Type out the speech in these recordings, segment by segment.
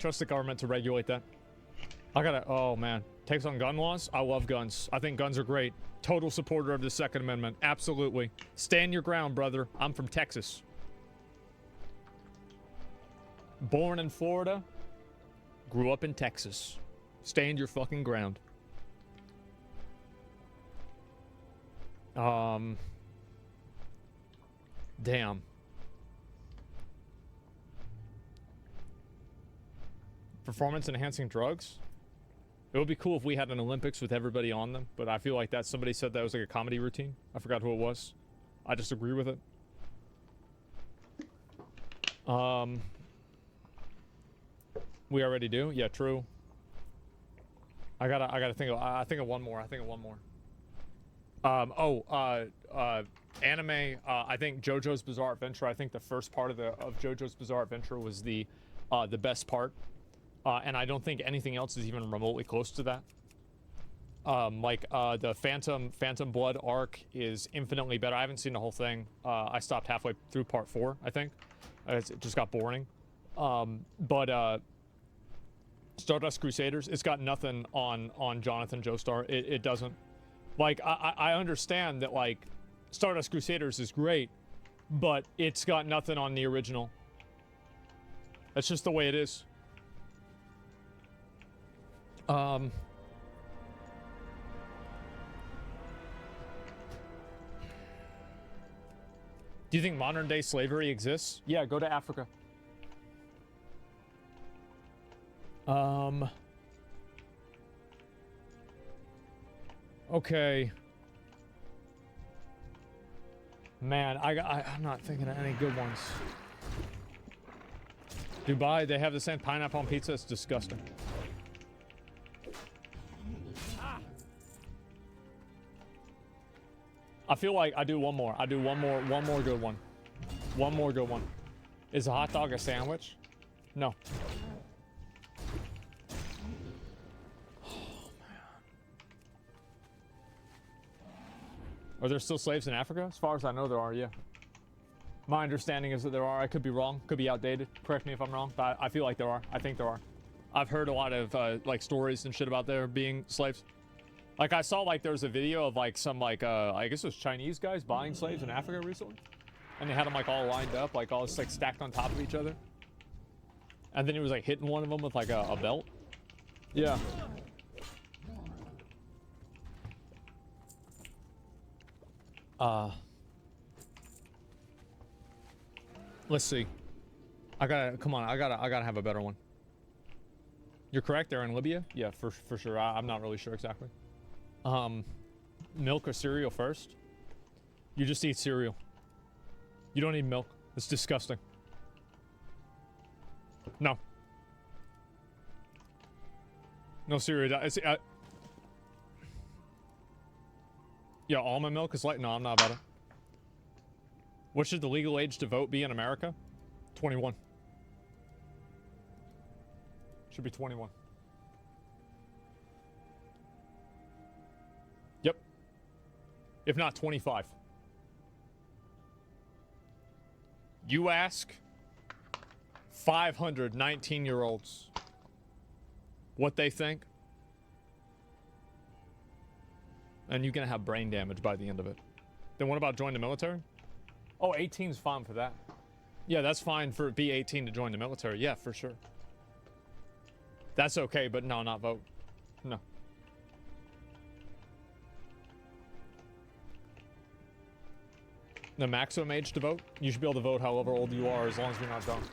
trust the government to regulate that. Oh man. Takes on gun laws? I love guns. I think guns are great. Total supporter of the Second Amendment. Absolutely. Stand your ground, brother. I'm from Texas. Born in Florida. Grew up in Texas. Stand your fucking ground. Damn. Performance enhancing drugs? It would be cool if we had an Olympics with everybody on them, but I feel like that somebody said that was like a comedy routine. I forgot who it was. I just agree with it. We already do? Yeah, true. I gotta think of one more. Anime, I think JoJo's Bizarre Adventure. I think the first part of JoJo's Bizarre Adventure was the best part. And I don't think anything else is even remotely close to that. The Phantom Blood arc is infinitely better. I haven't seen the whole thing. I stopped halfway through part 4, I think. It just got boring. Stardust Crusaders, it's got nothing on Jonathan Joestar. It doesn't. Like, I understand that, like, Stardust Crusaders is great, but it's got nothing on the original. That's just the way it is. Do you think modern day slavery exists? Yeah, go to Africa. Okay. Man, I'm not thinking of any good ones. Dubai, they have the same pineapple on pizza. It's disgusting. I feel like I do one more. One more good one. One more good one. Is a hot dog a sandwich? No. Oh, man. Are there still slaves in Africa? As far as I know, there are, yeah. My understanding is that there are. I could be wrong. Could be outdated. Correct me if I'm wrong, but I feel like there are. I think there are. I've heard a lot of, like, stories and shit about there being slaves. Like, I saw, like, there was a video of, like, some, like, I guess it was Chinese guys buying slaves in Africa recently. And they had them, like, all lined up, like, all just, like, stacked on top of each other. And then he was, like, hitting one of them with, like, a belt. Yeah. Let's see. I gotta have a better one. You're correct, they're in Libya? Yeah, for sure. I'm not really sure exactly. Milk or cereal first? You just eat cereal. You don't need milk. It's disgusting. No. No cereal. Yeah, almond milk is like, no, I'm not about it. What should the legal age to vote be in America? 21. Should be 21. Yep. If not 25. You ask 500 19-year-olds what they think, and you're gonna have brain damage by the end of it. Then what about join the military? Oh, 18's fine for that. Yeah, that's fine for be 18 to join the military. Yeah, for sure. That's okay, but no, not vote. No. The maximum age to vote? You should be able to vote however old you are as long as you're not dumb.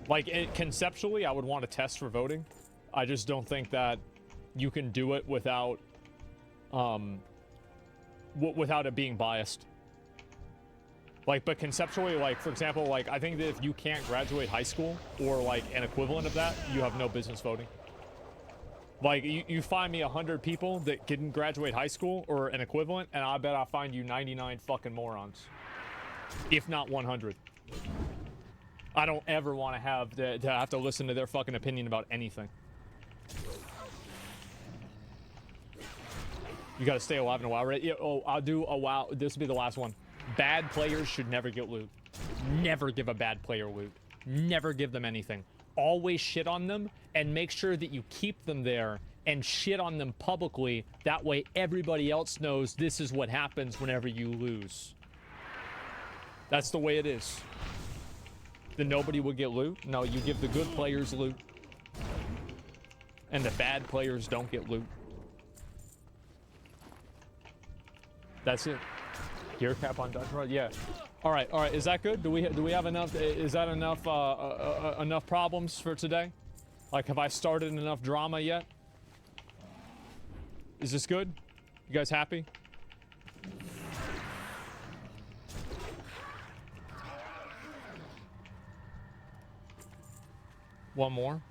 Like, conceptually, I would want a test for voting. I just don't think that you can do it without, without it being biased. Like, but conceptually, like, for example, like, I think that if you can't graduate high school or, like, an equivalent of that, you have no business voting. Like, you find me 100 people that didn't graduate high school or an equivalent, and I bet I'll find you 99 fucking morons. If not 100. I don't ever want to have to listen to their fucking opinion about anything. You gotta stay alive in a while, right? Yeah, oh, I'll do a WoW. This will be the last one. Bad players should never get loot. Never give a bad player loot. Never give them anything. always shit on them and make sure that you keep them there and shit on them publicly. That way everybody else knows this is what happens whenever you lose. That's the way it is. Then nobody would get loot. No, you give the good players loot. And the bad players don't get loot. That's it. Gear cap on Dutch Road? Yeah. All right. Is that good? Do we have enough? Is that enough? Enough problems for today? Like, have I started enough drama yet? Is this good? You guys happy? One more.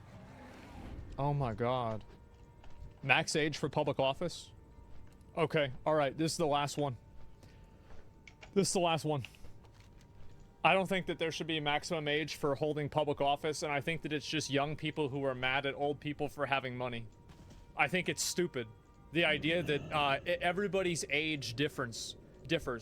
Oh my God. Max age for public office? Okay. All right. This is the last one. This is the last one. I don't think that there should be a maximum age for holding public office, and I think that it's just young people who are mad at old people for having money. I think it's stupid. The idea that everybody's age differs.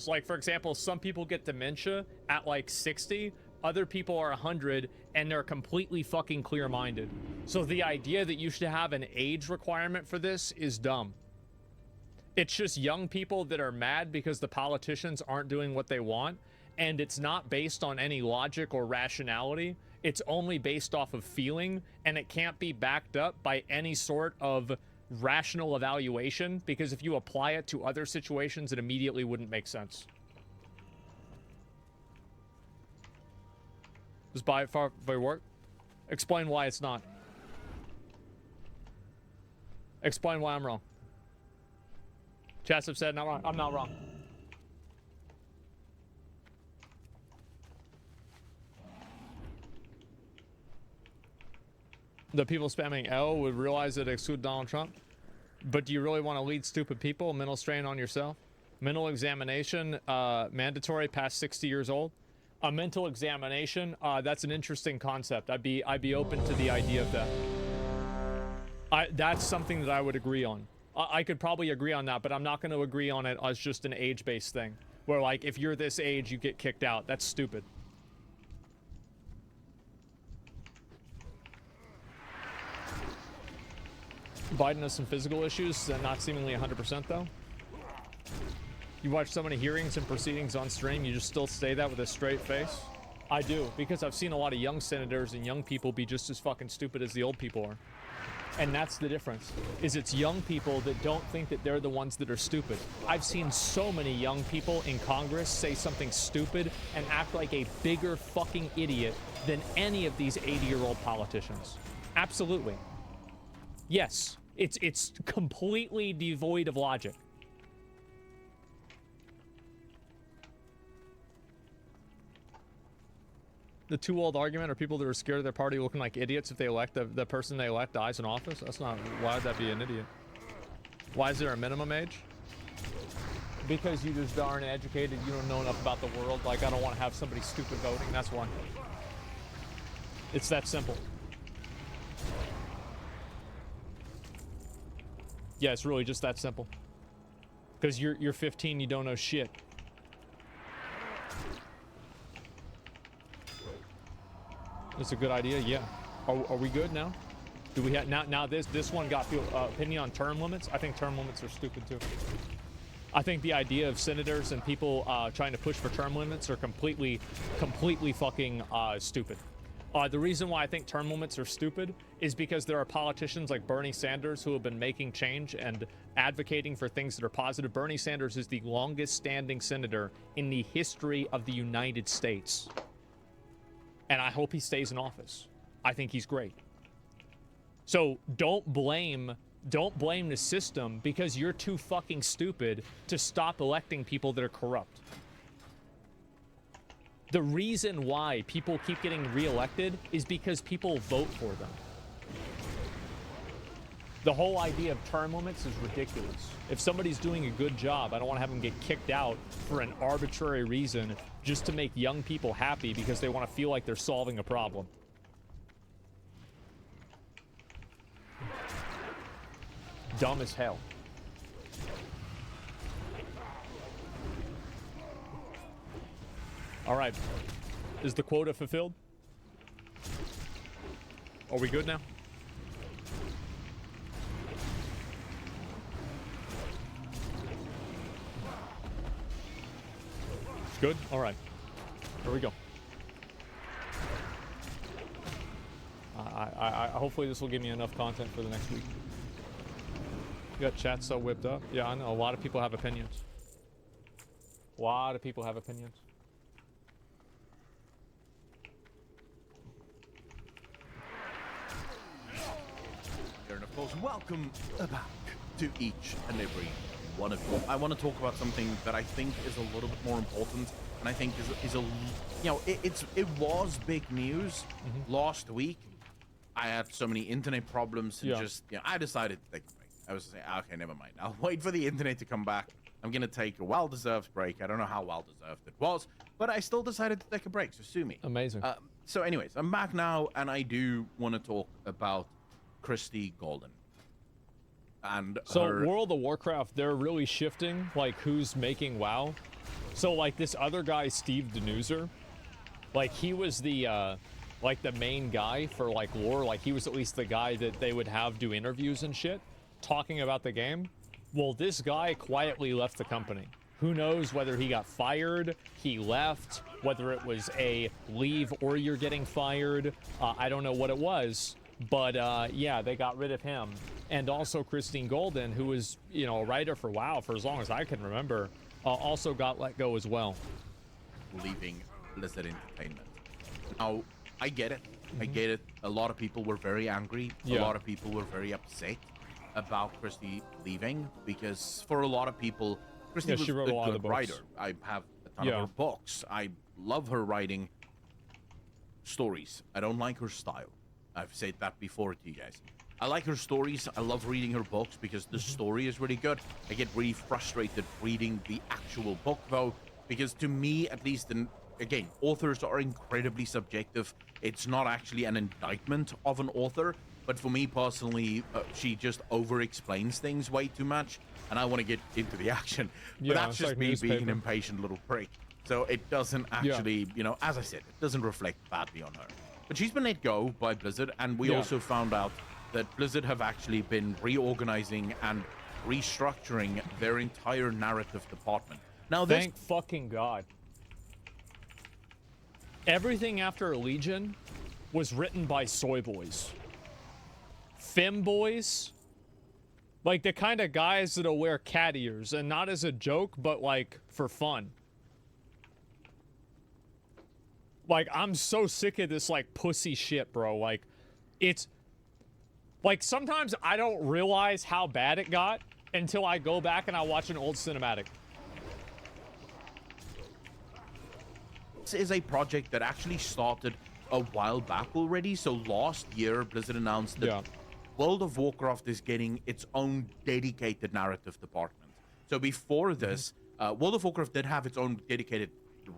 Like, for example, some people get dementia at like 60, other people are 100, and they're completely fucking clear-minded. So the idea that you should have an age requirement for this is dumb. It's just young people that are mad because the politicians aren't doing what they want, and it's not based on any logic or rationality. It's only based off of feeling, and it can't be backed up by any sort of rational evaluation, because if you apply it to other situations, it immediately wouldn't make sense. Does buy it far work? Explain why it's not. Explain why I'm wrong. Chats have said not wrong. I'm not wrong. The people spamming L would realize that it exclude Donald Trump. But do you really want to lead stupid people? Mental strain on yourself? Mental examination, mandatory past 60 years old. A mental examination, that's an interesting concept. I'd be open to the idea of that. That's something that I would agree on. I could probably agree on that, but I'm not going to agree on it as just an age-based thing. Where, like, if you're this age, you get kicked out. That's stupid. Biden has some physical issues, not seemingly 100% though. You watch so many hearings and proceedings on stream, you just still say that with a straight face? I do, because I've seen a lot of young senators and young people be just as fucking stupid as the old people are. And that's the difference, is it's young people that don't think that they're the ones that are stupid. I've seen so many young people in Congress say something stupid and act like a bigger fucking idiot than any of these 80-year-old politicians. Absolutely. Yes, it's completely devoid of logic. The too old argument are people that are scared of their party looking like idiots if they elect the person they elect dies in office. That's not, why would that be an idiot? Why is there a minimum age? Because you just aren't educated, you don't know enough about the world. Like, I don't want to have somebody stupid voting, that's why. It's that simple. Yeah, it's really just that simple. Because you're 15, you don't know shit. That's a good idea, yeah. Are we good now? Do we have now this one got opinion on term limits? I think term limits are stupid too. I think the idea of senators and people trying to push for term limits are completely fucking stupid. The reason why I think term limits are stupid is because there are politicians like Bernie Sanders who have been making change and advocating for things that are positive. Bernie Sanders is the longest standing senator in the history of the United States. And I hope he stays in office. I think he's great. So don't blame the system because you're too fucking stupid to stop electing people that are corrupt. The reason why people keep getting reelected is because people vote for them. The whole idea of term limits is ridiculous. If somebody's doing a good job, I don't want to have them get kicked out for an arbitrary reason just to make young people happy because they want to feel like they're solving a problem. Dumb as hell. All right. Is the quota fulfilled? Are we good now? Good? All right. Here we go. Hopefully this will give me enough content for the next week. You got chat so whipped up. Yeah, I know. A lot of people have opinions. A lot of people have opinions. And of course, welcome back to each and every one of you. I want to talk about something that I think is a little bit more important, and I think is a it was big news last week. I had so many internet problems and just I decided to take a break. I was saying, okay, never mind. I'll wait for the internet to come back. I'm gonna take a well-deserved break. I don't know how well-deserved it was, but I still decided to take a break. So sue me. Amazing. So, anyways, I'm back now, and I do want to talk about Christy Golden. And so World of Warcraft, they're really shifting like who's making WoW. So like this other guy, Steve Denuser, like he was the like the main guy for like lore. Like he was at least the guy that they would have do interviews and shit talking about the game. Well, this guy quietly left the company. Who knows whether he got fired, he left, whether it was a leave or you're getting fired. I don't know what it was. But yeah, they got rid of him. And also Christine Golden, who was, you know, a writer for WoW for as long as I can remember, also got let go as well. Leaving Blizzard Entertainment. Now, I get it. I get it. A lot of people were very angry. A lot of people were very upset about Christy leaving, because for a lot of people, Christy was she wrote a lot of good the writer. I have a ton of her books. I love her writing stories. I don't like her style. I've said that before to you guys. I like her stories. I love reading her books because the story is really good. I get really frustrated reading the actual book, though, because to me, at least, and again, authors are incredibly subjective. It's not actually an indictment of an author, but for me personally, she just over-explains things way too much, and I want to get into the action. But that's just like me being an impatient little prick. So it doesn't actually, you know, as I said, it doesn't reflect badly on her. But she's been let go by Blizzard, and we also found out that Blizzard have actually been reorganizing and restructuring their entire narrative department. Now, thank fucking God. Everything after Legion was written by soy boys. Femboys. Like the kind of guys that'll wear cat ears, and not as a joke, but like for fun. Like, I'm so sick of this, like, pussy shit, bro. Like, it's... Like, sometimes I don't realize how bad it got until I go back and I watch an old cinematic. This is a project that actually started a while back already. So last year, Blizzard announced that World of Warcraft is getting its own dedicated narrative department. So before this, World of Warcraft did have its own dedicated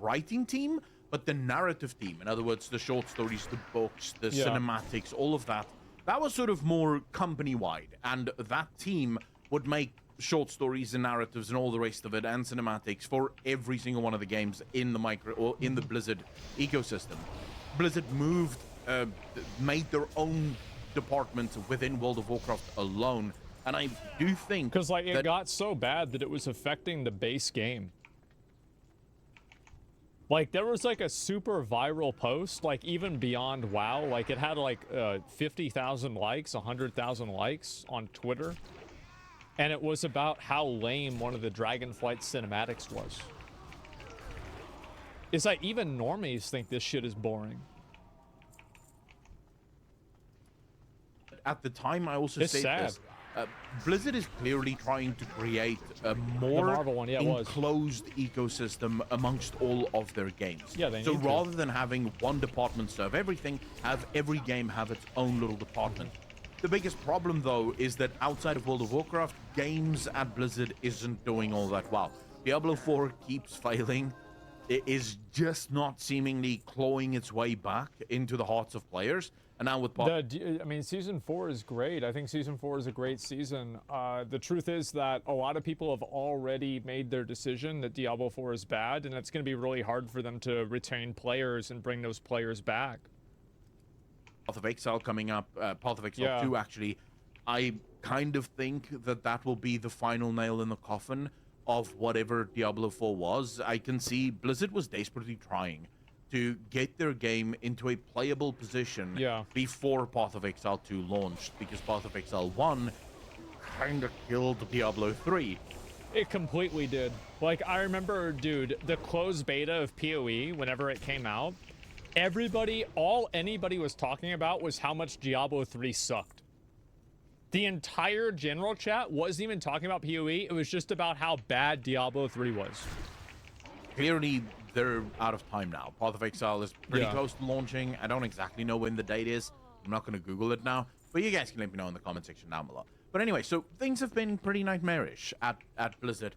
writing team, but the narrative team, in other words, the short stories, the books, the cinematics, all of that, that was sort of more company-wide. And that team would make short stories and narratives and all the rest of it, and cinematics for every single one of the games in the Blizzard ecosystem. Blizzard made their own department within World of Warcraft alone, and I do think because like it got so bad that it was affecting the base game. Like, there was, like, a super viral post, like, even beyond WoW. Like, it had, like, 50,000 likes, 100,000 likes on Twitter. And it was about how lame one of the Dragonflight cinematics was. It's like, even normies think this shit is boring. At the time, I also said this. Blizzard is clearly trying to create a more enclosed ecosystem amongst all of their games. So rather than having one department serve everything, have every game have its own little department. The biggest problem, though, is that outside of World of Warcraft, games at Blizzard isn't doing all that well. Diablo 4 keeps failing. It is just not seemingly clawing its way back into the hearts of players. And now with I mean, Season 4 is great. I think Season 4 is a great season. The truth is that a lot of people have already made their decision that Diablo 4 is bad, and it's going to be really hard for them to retain players and bring those players back. Path of Exile coming up, Path of Exile 2 actually, I kind of think that that will be the final nail in the coffin of whatever Diablo 4 was. I can see Blizzard was desperately trying to get their game into a playable position before Path of Exile 2 launched, because Path of Exile 1 kind of killed Diablo 3. It completely did. Like, I remember, dude, the closed beta of PoE, whenever it came out, all anybody was talking about was how much Diablo 3 sucked. The entire general chat wasn't even talking about PoE, it was just about how bad Diablo 3 was. Clearly, they're out of time now. Path of Exile is pretty close to launching. I don't exactly know when the date is. I'm not going to Google it now, but you guys can let me know in the comment section down below. But anyway, so things have been pretty nightmarish at Blizzard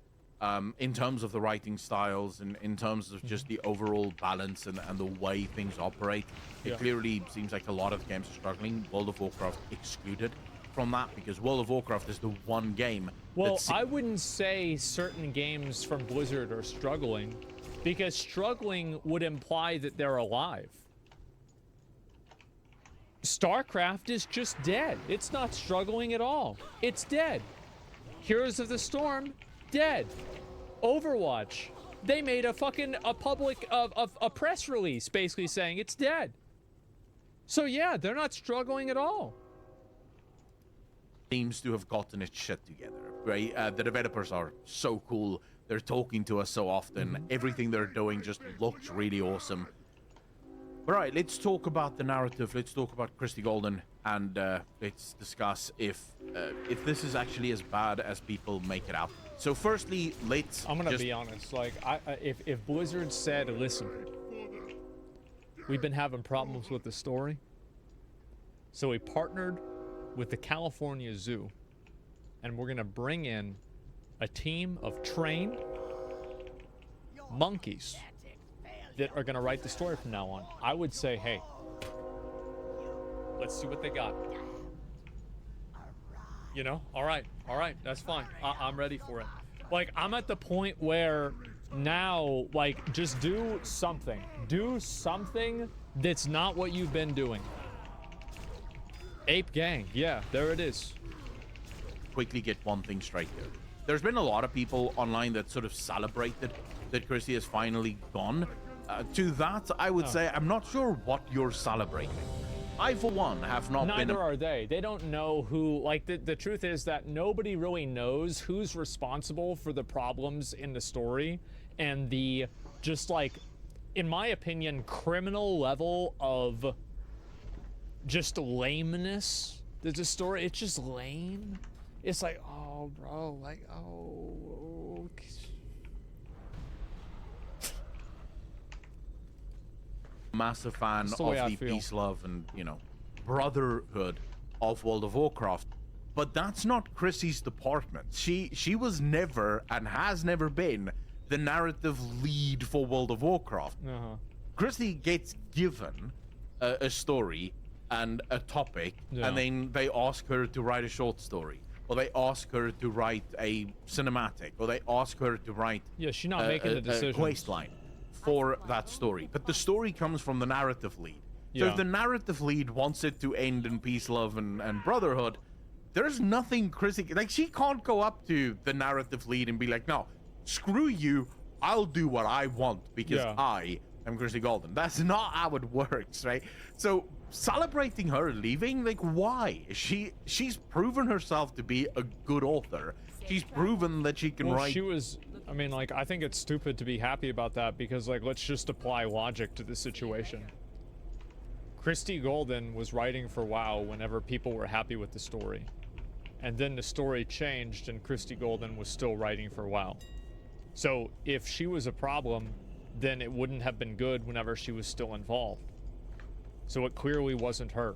in terms of the writing styles and in terms of just the overall balance and the way things operate. It clearly seems like a lot of games are struggling, World of Warcraft excluded from that, because World of Warcraft is the one game. Well, I wouldn't say certain games from Blizzard are struggling, because struggling would imply that they're alive. StarCraft is just dead. It's not struggling at all. It's dead. Heroes of the Storm, dead. Overwatch, they made a public press release basically saying it's dead. So yeah, they're not struggling at all. Seems to have gotten its shit together, right? The developers are so cool. They're talking to us so often. Everything they're doing just looks really awesome. All right, let's talk about the narrative. Let's talk about Christie Golden, and let's discuss if this is actually as bad as people make it out. So firstly, I'm gonna be honest. Like, if Blizzard said, listen, we've been having problems with the story, so we partnered with the California Zoo, and we're gonna bring in a team of trained monkeys that are gonna write the story from now on, I would say, hey, let's see what they got. You know, all right, that's fine. I'm ready for it. Like, I'm at the point where now, like, just do something that's not what you've been doing. Ape Gang, yeah, there it is. Quickly get one thing straight here. There's been a lot of people online that sort of celebrated that Christie has finally gone. To that, I would say I'm not sure what you're celebrating. I, for one, have not been... Neither are they. They don't know who... Like, the truth is that nobody really knows who's responsible for the problems in the story and the, just, like, in my opinion, criminal level of just lameness. There's a story, it's just lame. It's like, oh, bro, like, oh... Massive fan of the peace, love, and, you know, brotherhood of World of Warcraft, but that's not Christie's department. She was never and has never been the narrative lead for World of Warcraft. Christie gets given a story and a topic, and then they ask her to write a short story, or they ask her to write a cinematic, or they ask her to write she's not making the decisions. A quest line for that story, but the story comes from the narrative lead. So if the narrative lead wants it to end in peace, love, and brotherhood, there's nothing Christie, like, she can't go up to the narrative lead and be like, no, screw you, I'll do what I want because I am Christie Golden. That's not how it works, right? So celebrating her leaving, like, why? She's proven herself to be a good author. She's proven that she can write. I mean, like, I think it's stupid to be happy about that because, like, let's just apply logic to the situation. Christie Golden was writing for WoW whenever people were happy with the story. And then the story changed and Christie Golden was still writing for WoW. So if she was a problem, then it wouldn't have been good whenever she was still involved. So it clearly wasn't her.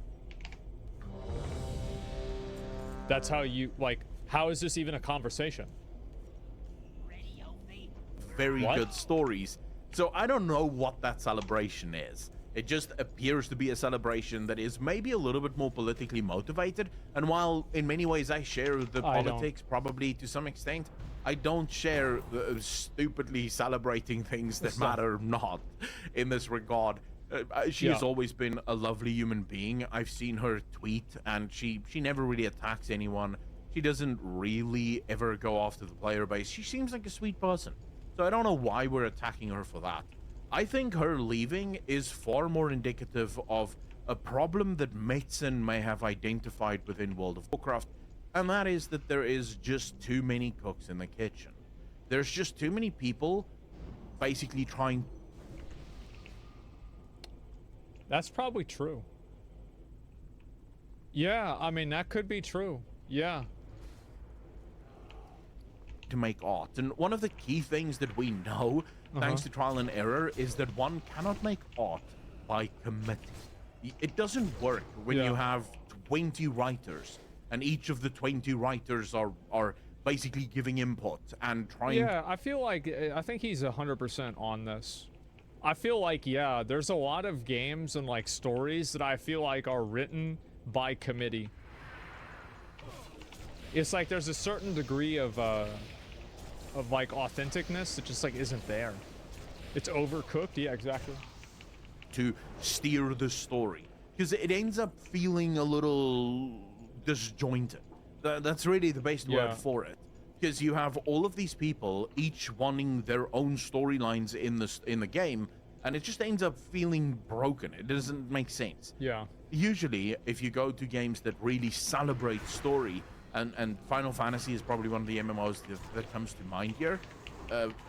That's how you, like, how is this even a conversation? Very good stories. So I don't know what that celebration is. It just appears to be a celebration that is maybe a little bit more politically motivated. And while in many ways I share the politics probably to some extent, I don't share the stupidly celebrating things that matter not in this regard. She has always been a lovely human being. I've seen her tweet, and she never really attacks anyone. She doesn't really ever go after the player base. She seems like a sweet person. So I don't know why we're attacking her for that. I think her leaving is far more indicative of a problem that Metzen may have identified within World of Warcraft, and that is that there is just too many cooks in the kitchen. There's just too many people basically trying. That's probably true. Yeah, I mean, that could be true. Yeah. To make art. And one of the key things that we know, thanks to trial and error, is that one cannot make art by committing. It doesn't work when you have 20 writers, and each of the 20 writers are basically giving input and trying. Yeah, I think he's 100% on this. I feel like, yeah, there's a lot of games and like stories that I feel like are written by committee. It's like there's a certain degree of like authenticness that just like isn't there. It's overcooked. Yeah, exactly. To steer the story, because it ends up feeling a little disjointed. That's really the best word for it. Because you have all of these people, each wanting their own storylines in the game, and it just ends up feeling broken. It doesn't make sense. Yeah. Usually, if you go to games that really celebrate story, and Final Fantasy is probably one of the MMOs that comes to mind here,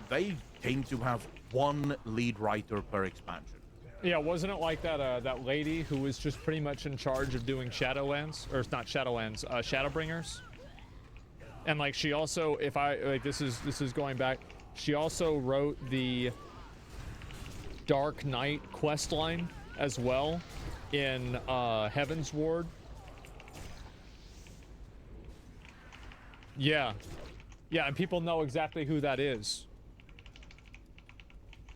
they tend to have one lead writer per expansion. Yeah, wasn't it like that that lady who was just pretty much in charge of doing Shadowlands, or not Shadowlands, Shadowbringers? And like she also, if I like, this is going back, she also wrote the Dark Knight quest line as well in Heaven's Ward. Yeah, and people know exactly who that is.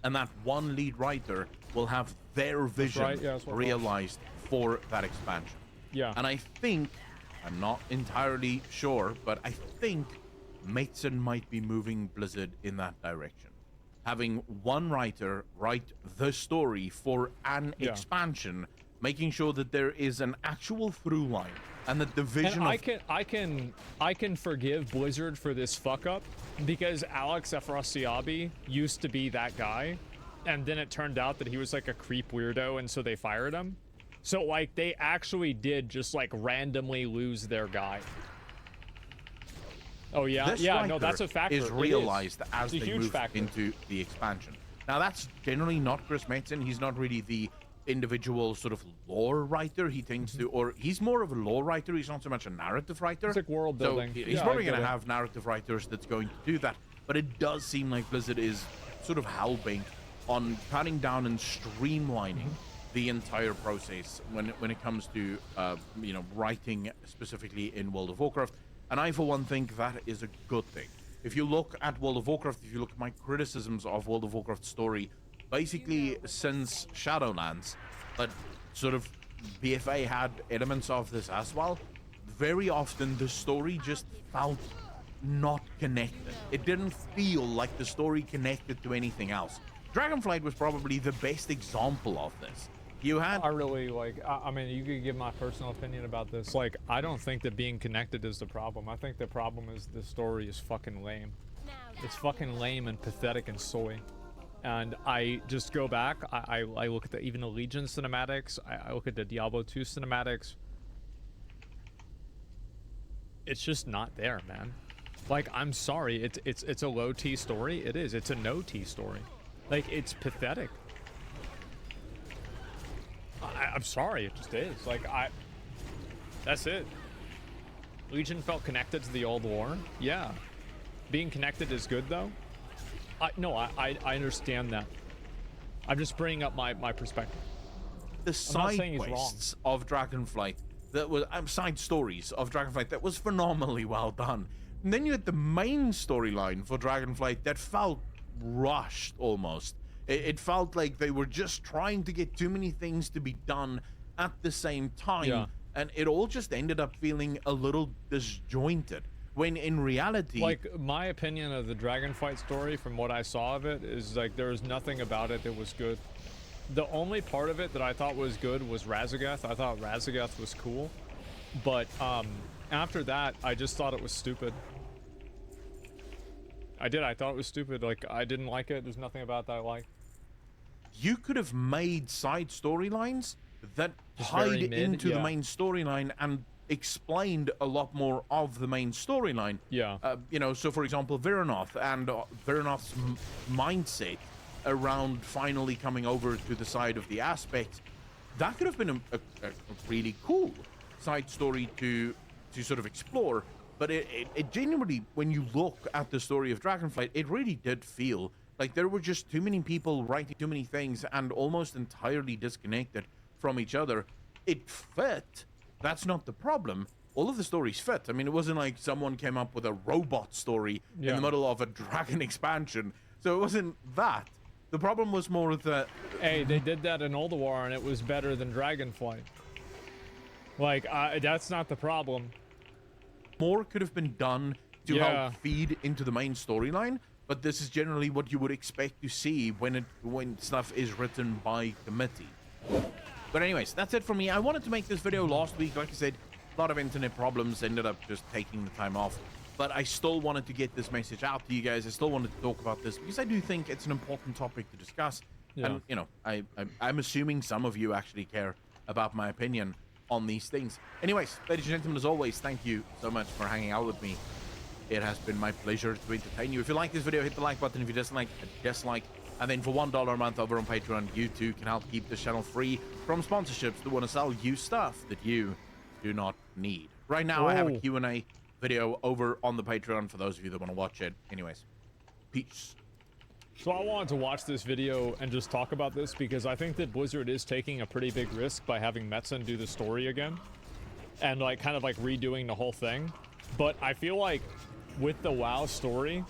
And that one lead writer will have their vision realized for that expansion. Yeah. And I think, I'm not entirely sure, but I think Metzen might be moving Blizzard in that direction. Having one writer write the story for an expansion, making sure that there is an actual through line, and that the vision. And I can forgive Blizzard for this fuck up, because Alex Afrasiabi used to be that guy, and then it turned out that he was like a creep weirdo, and so they fired him. So like they actually did just like randomly lose their guy. Oh yeah, this no, that's a factor. Is realized as they move into the expansion. Now that's generally not Chris Metzen. He's not really the individual sort of lore writer. He tends to, or he's more of a lore writer. He's not so much a narrative writer. It's like world building. So he's probably going to have narrative writers that's going to do that. But it does seem like Blizzard is sort of hell-bent on cutting down and streamlining the entire process when it comes to writing specifically in World of Warcraft. And I, for one, think that is a good thing. If you look at World of Warcraft, if you look at my criticisms of World of Warcraft's story, basically since Shadowlands, but sort of BFA had elements of this as well, very often the story just felt not connected. It didn't feel like the story connected to anything else. Dragonflight was probably the best example of this. You had... I really, like, I mean, you could give my personal opinion about this. Like, I don't think that being connected is the problem. I think the problem is the story is fucking lame. It's fucking lame and pathetic and soy. And I just go back, I look at even the Legion cinematics, I look at the Diablo 2 cinematics. It's just not there, man. Like, I'm sorry, it's a low T story. It is. It's a no T story. Like, it's pathetic. I'm sorry, it just is. Like, that's it. Legion felt connected to the old war. Yeah. Being connected is good, though. I understand that. I'm just bringing up my perspective. The side quests of Dragonflight that was side stories of Dragonflight that was phenomenally well done. And then you had the main storyline for Dragonflight that felt rushed almost. It felt like they were just trying to get too many things to be done at the same time. Yeah. And it all just ended up feeling a little disjointed. When in reality... Like, my opinion of the Dragonflight story, from what I saw of it, is like there was nothing about it that was good. The only part of it that I thought was good was Razageth. I thought Razageth was cool, but after that, I just thought it was stupid. I thought it was stupid. Like, I didn't like it. There's nothing about that I liked. You could have made side storylines that Just tied very mid, into the yeah. main storyline and explained a lot more of the main storyline. Yeah. You know, so for example, Veranoth and Veranoth's mindset around finally coming over to the side of the aspect, that could have been a really cool side story to sort of explore. But it genuinely, when you look at the story of Dragonflight, it really did feel like there were just too many people writing too many things and almost entirely disconnected from each other. It fit. That's not the problem. All of the stories fit. I mean, it wasn't like someone came up with a robot story in the middle of a dragon expansion. So it wasn't that. The problem was more that... Hey, they did that in Ulduar and it was better than Dragonflight. Like, that's not the problem. More could have been done to help feed into the main storyline, but this is generally what you would expect to see when stuff is written by committee. But anyways, that's it for me. I wanted to make this video last week. Like I said, a lot of internet problems, ended up just taking the time off. But I still wanted to get this message out to you guys. I still wanted to talk about this because I do think it's an important topic to discuss. Yeah. And, you know, I'm assuming some of you actually care about my opinion on these things. Anyways, ladies and gentlemen, as always, thank you so much for hanging out with me. It has been my pleasure to entertain you. If you like this video, hit the like button. If you dislike, a dislike. And then for $1 a month over on Patreon, you too can help keep this channel free from sponsorships that want to sell you stuff that you do not need. Right now, I have a Q&A video over on the Patreon for those of you that want to watch it. Anyways, peace. So I wanted to watch this video and just talk about this because I think that Blizzard is taking a pretty big risk by having Metzen do the story again and like kind of like redoing the whole thing. But I feel like with the WoW story,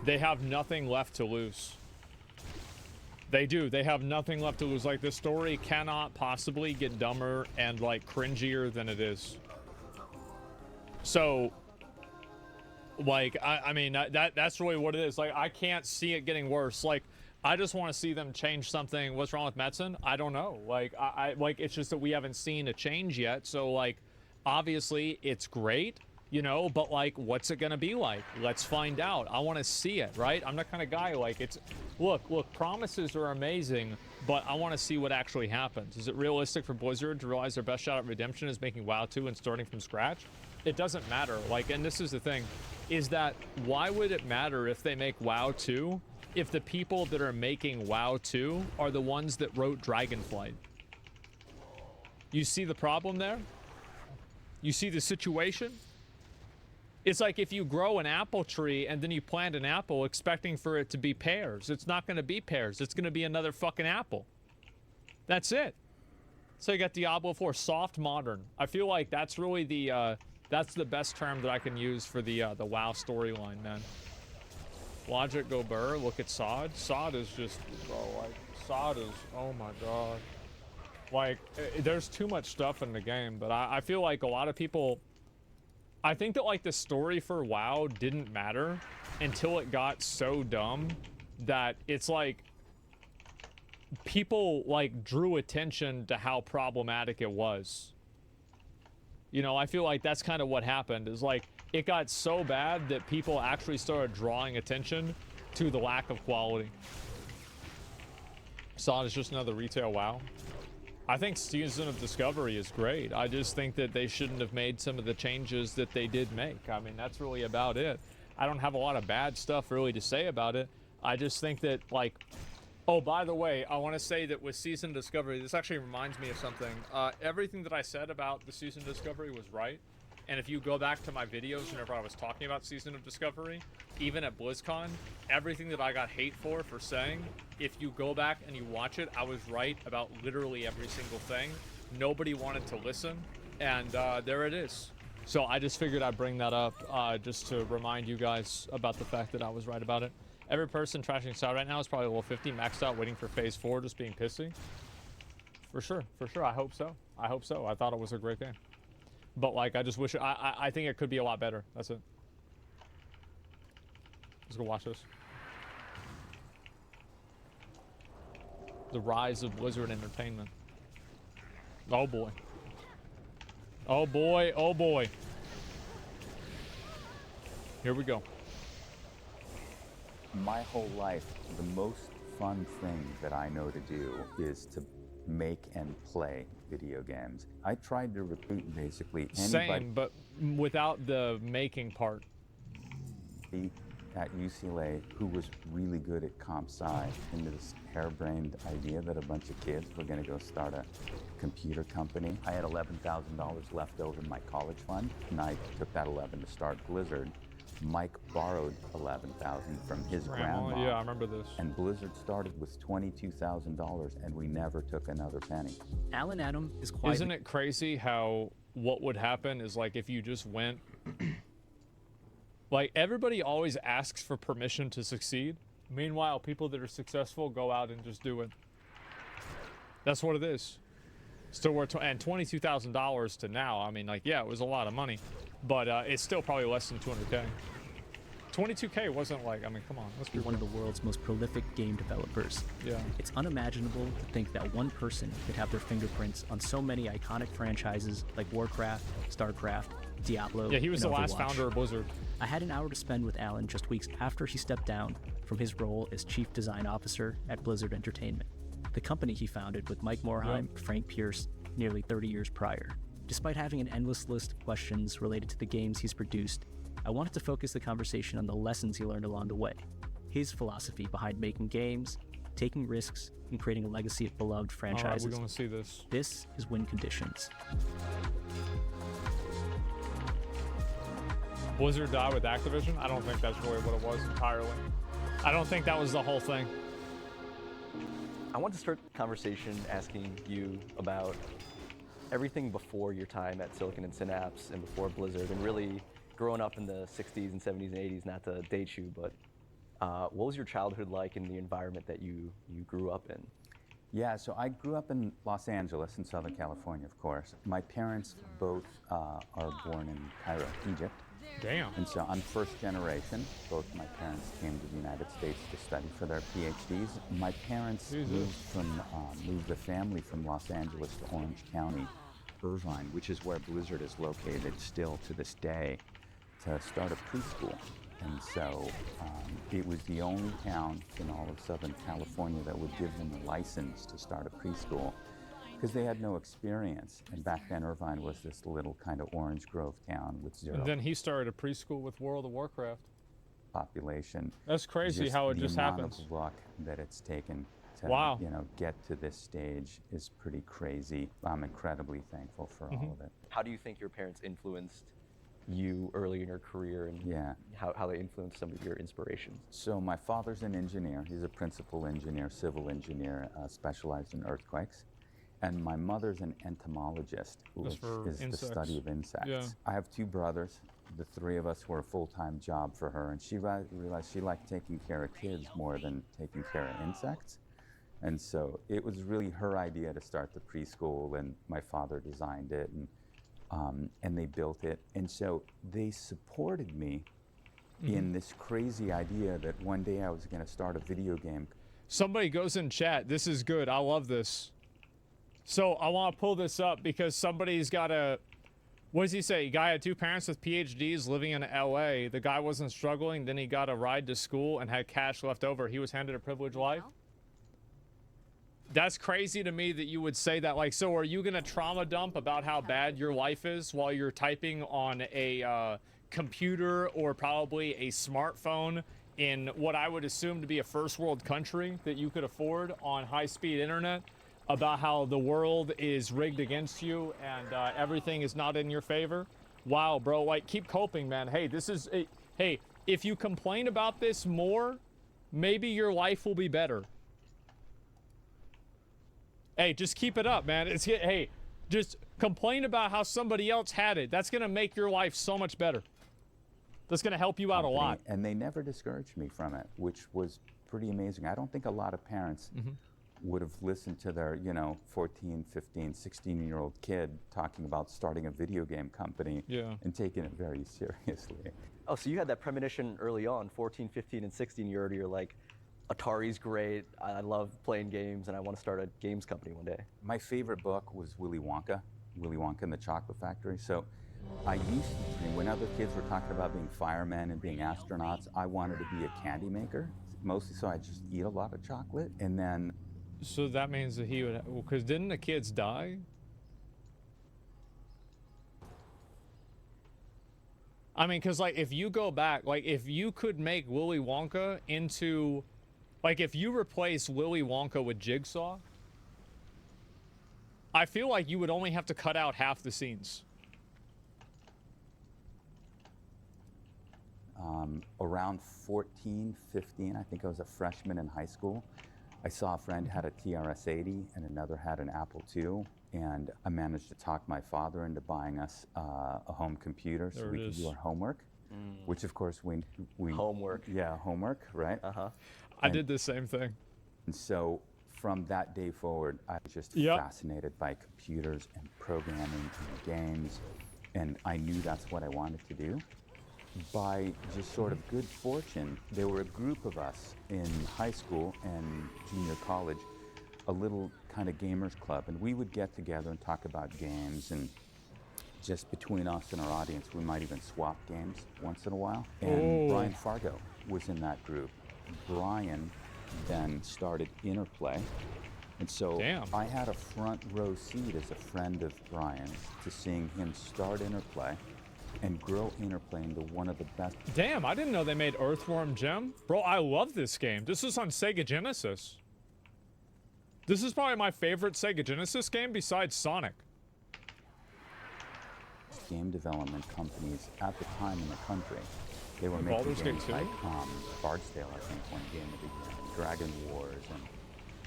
they have nothing left to lose. They do. They have nothing left to lose. Like, the story cannot possibly get dumber and like cringier than it is. So like, I mean, that's really what it is. Like, I can't see it getting worse. Like, I just want to see them change something. What's wrong with Metzen? I don't know. Like, I like, it's just that we haven't seen a change yet. So, like, obviously, it's great, you know, but, like, what's it going to be like? Let's find out. I want to see it, right? I'm the kind of guy, like, it's... Look, promises are amazing, but I want to see what actually happens. Is it realistic for Blizzard to realize their best shot at redemption is making WoW 2 and starting from scratch? It doesn't matter. Like, and this is the thing, is that why would it matter if they make WoW 2 if the people that are making WoW 2 are the ones that wrote Dragonflight? You see the problem there? You see the situation? It's like if you grow an apple tree and then you plant an apple expecting for it to be pears. It's not going to be pears. It's going to be another fucking apple. That's it. So you got Diablo 4, soft modern. I feel like that's really the best term that I can use for the WoW storyline, man. Logic go burr. Look at Sod. Sod is just, bro, like, Sod is, oh my god. Like, there's too much stuff in the game, but I feel like a lot of people... I think that, like, the story for WoW didn't matter until it got so dumb that it's like people, like, drew attention to how problematic it was. You know, I feel like that's kind of what happened, is like it got so bad that people actually started drawing attention to the lack of quality. Sod is just another retail WoW. I think Season of Discovery is great. I just think that they shouldn't have made some of the changes that they did make. I mean, that's really about it. I don't have a lot of bad stuff really to say about it. I just think that, like... Oh, by the way, I want to say that with Season of Discovery, this actually reminds me of something. Everything that I said about the Season of Discovery was right. And if you go back to my videos whenever I was talking about Season of Discovery, even at BlizzCon, everything that I got hate for saying, if you go back and you watch it, I was right about literally every single thing. Nobody wanted to listen, and there it is. So I just figured I'd bring that up just to remind you guys about the fact that I was right about it. Every person trashing Sod right now is probably level 50, maxed out, waiting for Phase 4, just being pissy. For sure, I hope so. I hope so. I thought it was a great game. But, like, I just wish... I think it could be a lot better. That's it. Let's go watch this. The rise of Blizzard Entertainment. Oh boy. Oh boy, oh boy. Here we go. My whole life, the most fun thing that I know to do is to make and play video games. I tried to recruit basically anybody. Same, but without the making part. At UCLA who was really good at comp sci into this harebrained idea that a bunch of kids were going to go start a computer company. I had $11,000 left over in my college fund, and I took that 11 to start Blizzard. Mike borrowed 11,000 from his grandma. Yeah, I remember this. And Blizzard started with $22,000, and we never took another penny. Alan Adam is quite... Isn't it crazy how what would happen is like if you just went... Like, everybody always asks for permission to succeed. Meanwhile, people that are successful go out and just do it. That's what it is. Still worth, and $22,000 to now, I mean, like, yeah, it was a lot of money. But it's still probably less than 200K. 22K wasn't like, I mean, come on. Let's be one of the world's most prolific game developers. Yeah. It's unimaginable to think that one person could have their fingerprints on so many iconic franchises like Warcraft, StarCraft, Diablo, yeah, he was the and last Overwatch. founder of Blizzard. I had an hour to spend with Alan just weeks after he stepped down from his role as Chief Design Officer at Blizzard Entertainment, the company he founded with Mike Morhaime and Frank Pierce nearly 30 years prior. Despite having an endless list of questions related to the games he's produced, I wanted to focus the conversation on the lessons he learned along the way, his philosophy behind making games, taking risks, and creating a legacy of beloved franchises. All right, we're going to see this. This is Win Conditions. Blizzard died with Activision? I don't think that's really what it was entirely. I don't think that was the whole thing. I want to start the conversation asking you about everything before your time at Silicon and Synapse and before Blizzard, and really growing up in the 60s and 70s and 80s, not to date you, but what was your childhood like in the environment that you grew up in? Yeah, so I grew up in Los Angeles, in Southern California, of course. My parents both are born in Cairo, Egypt. Damn. And so I'm first generation. Both my parents came to the United States to study for their PhDs. My parents moved the family from Los Angeles to Orange County, Irvine, which is where Blizzard is located still to this day, to start a preschool. And so it was the only town in all of Southern California that would give them a license to start a preschool, because they had no experience. And back then, Irvine was this little kind of Orange Grove town with zero. And then he started a preschool with World of Warcraft. Population. That's crazy how it just happens. The amount of luck that it's taken to get to this stage is pretty crazy. I'm incredibly thankful for all of it. How do you think your parents influenced you early in your career, and how they influenced some of your inspirations? So my father's an engineer. He's a principal engineer, civil engineer, specialized in earthquakes. And my mother's an entomologist, which is the study of insects. Yeah. I have two brothers. The three of us were a full-time job for her, and she realized she liked taking care of kids more than taking care of insects. And so it was really her idea to start the preschool, and my father designed it, and they built it. And so they supported me in this crazy idea that one day I was going to start a video game. Somebody goes in chat. This is good. I love this. So I want to pull this up because somebody's got a, what does he say? Guy had two parents with PhDs living in LA. The guy wasn't struggling. Then he got a ride to school and had cash left over. He was handed a privileged life. That's crazy to me that you would say that. Like, so are you going to trauma dump about how bad your life is while you're typing on a computer or probably a smartphone in what I would assume to be a first world country that you could afford on high-speed internet, about how the world is rigged against you and everything is not in your favor? Wow, bro, like, keep coping, man. Hey, this is, hey, if you complain about this more, maybe your life will be better. Hey, just keep it up, man. Hey, just complain about how somebody else had it. That's gonna make your life so much better. That's gonna help you out a lot. And they never discouraged me from it, which was pretty amazing. I don't think a lot of parents would have listened to their, 14, 15, 16-year-old kid talking about starting a video game company and taking it very seriously. Oh, so you had that premonition early on, 14, 15, and 16, you're like, Atari's great. I love playing games, and I want to start a games company one day. My favorite book was Willy Wonka and the Chocolate Factory. So I used to dream, when other kids were talking about being firemen and being astronauts, I wanted to be a candy maker, mostly so I just eat a lot of chocolate. And then... So that means that he would, because didn't the kids die? I mean, because, like, if you go back, like, if you could make Willy Wonka into, like, if you replace Willy Wonka with Jigsaw, I feel like you would only have to cut out half the scenes. Around 14, 15, I think I was a freshman in high school, I saw a friend had a TRS-80 and another had an Apple II, and I managed to talk my father into buying us a home computer so we could do our homework, which of course we... Homework. Yeah, homework, right? Uh-huh. I did the same thing. And so from that day forward, I was just fascinated by computers and programming and games, and I knew that's what I wanted to do. By just sort of good fortune, there were a group of us in high school and junior college, a little kind of gamers club, and we would get together and talk about games, and just between us and our audience, we might even swap games once in a while. And Brian Fargo was in that group. Brian then started Interplay, and so I had a front row seat as a friend of Brian's to seeing him start Interplay and grow Interplay into one of the best. Damn, I didn't know they made Earthworm Jim. Bro, I love this game. This was on Sega Genesis. This is probably my favorite Sega Genesis game besides Sonic. Game development companies at the time in the country. They were making games like Bardsdale, I think, one game of the year, and Dragon Wars, and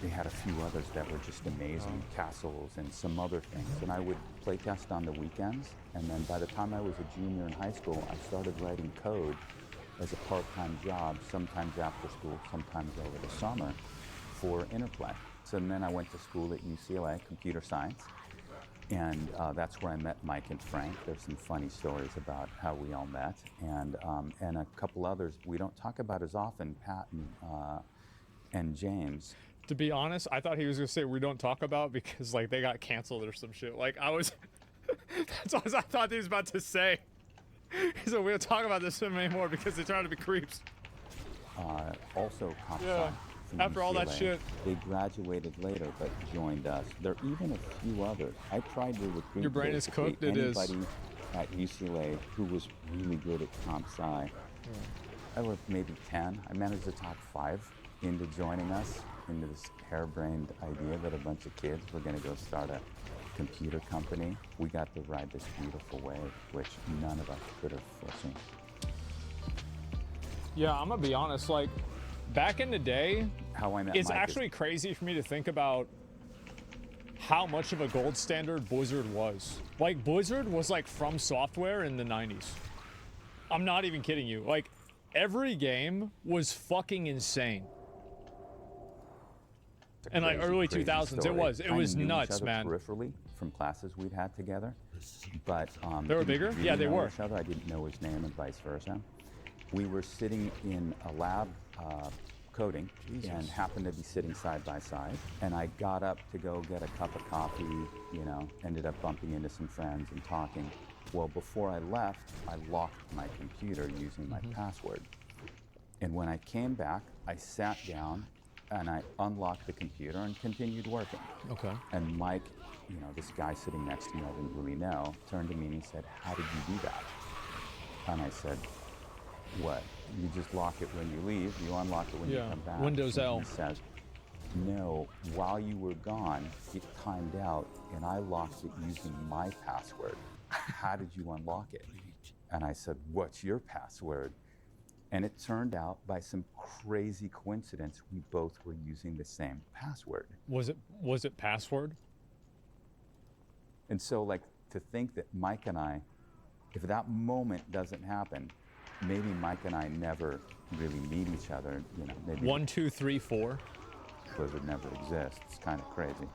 they had a few others that were just amazing, Castles and some other things. And I would play test on the weekends, and then by the time I was a junior in high school, I started writing code as a part-time job, sometimes after school, sometimes over the summer, for Interplay. So then I went to school at UCLA, computer science, and that's where I met Mike and Frank. There's some funny stories about how we all met, and a couple others we don't talk about as often, Pat and James. To be honest, I thought he was gonna say we don't talk about because like they got canceled or some shit. Like I was, that's what I thought he was about to say. He said we don't talk about this anymore because they're trying to be creeps. Also, Cata, from after UCLA, all that shit. They graduated later but joined us. There are even a few others. I tried to recruit Your brain is cooked, it is. anybody at UCLA who was really good at comp sci. There were maybe 10. I managed to talk 5 into joining us, into this harebrained idea that a bunch of kids were going to go start a computer company. We got to ride this beautiful wave, which none of us could have foreseen. Yeah, I'm gonna be honest, like, back in the day, how I met it's Mike actually crazy for me to think about how much of a gold standard Blizzard was. Like, Blizzard was like From Software in the 90s. I'm not even kidding you. Like, every game was fucking insane. And like early 2000s, it was nuts, man. Peripherally from classes we'd had together, but they were bigger. Really yeah, they were. Each other. I didn't know his name and vice versa. We were sitting in a lab coding and happened to be sitting side by side. And I got up to go get a cup of coffee. You know, ended up bumping into some friends and talking. Well, before I left, I locked my computer using my password. And when I came back, I sat down and I unlocked the computer and continued working. Okay. And Mike, you know, this guy sitting next to me I didn't really know, turned to me and he said, "How did you do that?" And I said, "What? You just lock it when you leave, you unlock it when you come back." Windows L. He says, "No, while you were gone, it timed out and I locked it using my password. How did you unlock it?" And I said, "What's your password?" And it turned out, by some crazy coincidence, we both were using the same password. Was it password? And so, like, to think that Mike and I, if that moment doesn't happen, maybe Mike and I never really meet each other. You know, maybe 1, 2, 3, 4. Blizzard never exists. It's kind of crazy.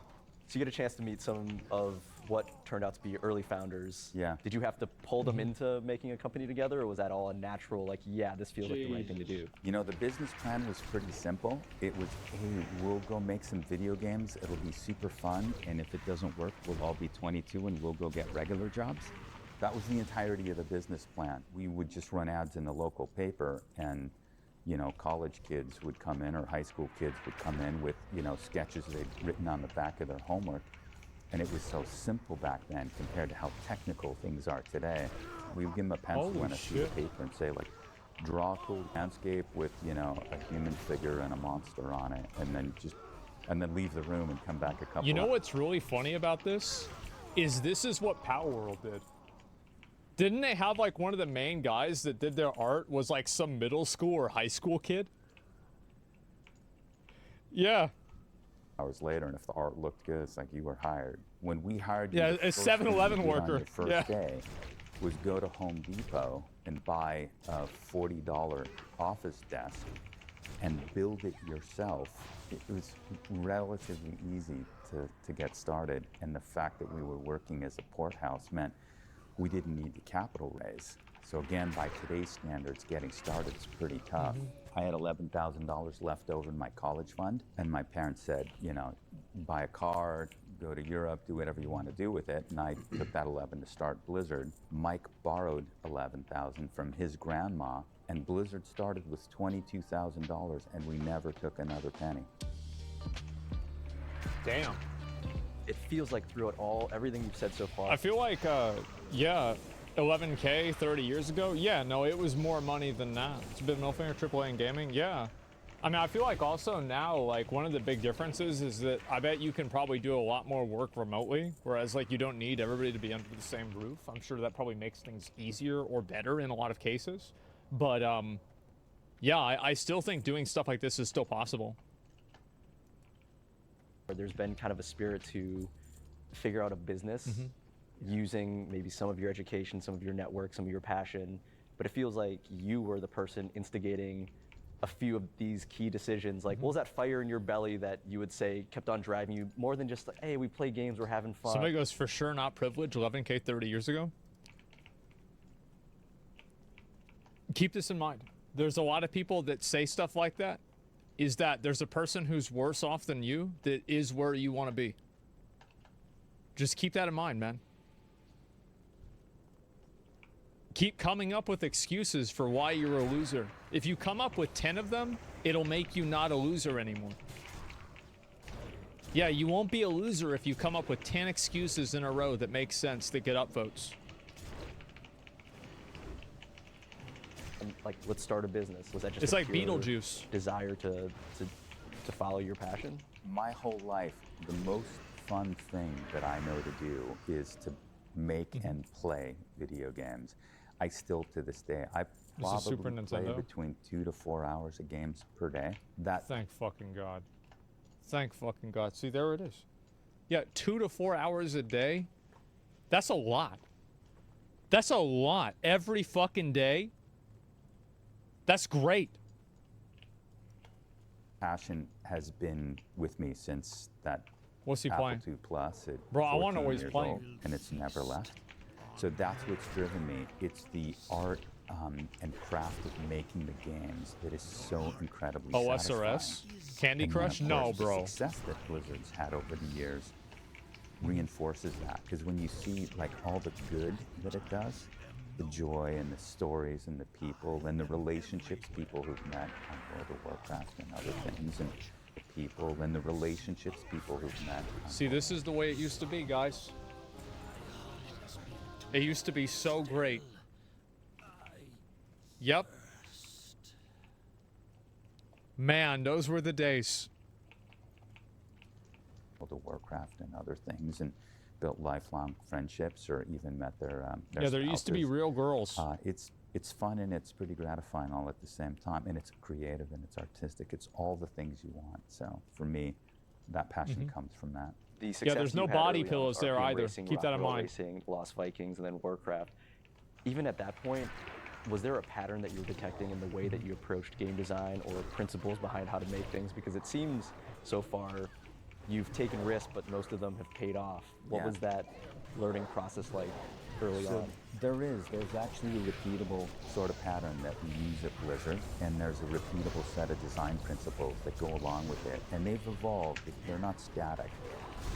So you get a chance to meet some of what turned out to be early founders. Yeah. Did you have to pull them into making a company together, or was that all a natural, like, yeah, this feels like the right thing to do? You know, the business plan was pretty simple. It was, hey, we'll go make some video games. It'll be super fun. And if it doesn't work, we'll all be 22 and we'll go get regular jobs. That was the entirety of the business plan. We would just run ads in the local paper, and you know, college kids would come in, or high school kids would come in with, you know, sketches they'd written on the back of their homework. And it was so simple back then compared to how technical things are today. We would give them a pencil and a sheet of paper and say, like, draw a cool landscape with, you know, a human figure and a monster on it, and then leave the room and come back a couple. You know what's really funny about this is what Power World did. Didn't they have like one of the main guys that did their art was like some middle school or high school kid? Yeah. Hours later, and if the art looked good, it's like you were hired. When we hired you, Yeah, the a first thing you 7-Eleven did on worker. your first day was go to Home Depot and buy a $40 office desk and build it yourself. It was relatively easy to get started, and the fact that we were working as a port house meant we didn't need the capital raise. So again, by today's standards, getting started is pretty tough. I had $11,000 left over in my college fund, and my parents said, you know, buy a car, go to Europe, do whatever you want to do with it. And I took that 11 to start Blizzard. Mike borrowed 11,000 from his grandma, and Blizzard started with $22,000, and we never took another penny. Damn. It feels like throughout everything you've said so far. I feel like, yeah, 11K 30 years ago. Yeah, no, it was more money than that. It's been Millfinger AAA in gaming. Yeah. I mean, I feel like also now, like, one of the big differences is that I bet you can probably do a lot more work remotely, whereas, like, you don't need everybody to be under the same roof. I'm sure that probably makes things easier or better in a lot of cases. But, yeah, I still think doing stuff like this is still possible. There's been kind of a spirit to figure out a business using maybe some of your education, some of your network, some of your passion, but it feels like you were the person instigating a few of these key decisions. Like, what was that fire in your belly that you would say kept on driving you more than just like, hey, we play games, we're having fun? Somebody goes, for sure not privileged, 11K 30 years ago. Keep this in mind. There's a lot of people that say stuff like that. Is that there's a person who's worse off than you that is where you want to be. Just keep that in mind, man. Keep coming up with excuses for why you're a loser. If you come up with 10 of them, it'll make you not a loser anymore. Yeah, you won't be a loser if you come up with 10 excuses in a row that make sense, that get upvotes. And, like, let's start a business. Was that just It's a like pure Beetlejuice. desire to follow your passion? My whole life, the most fun thing that I know to do is to make and play video games. I still, to this day, I probably play between 2 to 4 hours of games per day. Thank fucking God. Thank fucking God. See, there it is. Yeah, 2 to 4 hours a day. That's a lot. That's a lot. Every fucking day. That's great. Passion has been with me since that What's he Apple playing? II Plus. Bro, I want to know what he's 14 years playing. old, and it's never left. So that's what's driven me. It's the art and craft of making the games that is so incredibly satisfying. SRS? Candy And then, Crush? of No, course, bro. The success that Blizzard's had over the years reinforces that, because when you see like all the good that it does, the joy and the stories and the people and the relationships people who've met on World of Warcraft and other things, and the people and the relationships people who've met. See, this is the way it used to be, guys. It used to be so great. Yep. Man, those were the days. World of Warcraft and other things, and built lifelong friendships, or even met their Yeah, there used to be spouses. real girls. It's fun and it's pretty gratifying all at the same time, and it's creative and it's artistic. It's all the things you want. So for me, that passion comes from that. The success there's you no had body early on, pillows there RPM either. Racing, Keep that in Rock and Roll mind. Racing, Lost Vikings, and then Warcraft. Even at that point, was there a pattern that you were detecting in the way that you approached game design or principles behind how to make things? Because it seems so far you've taken risks, but most of them have paid off. What Yeah. was that learning process like early on? There's actually a repeatable sort of pattern that we use at Blizzard, and there's a repeatable set of design principles that go along with it, and they've evolved. They're not static.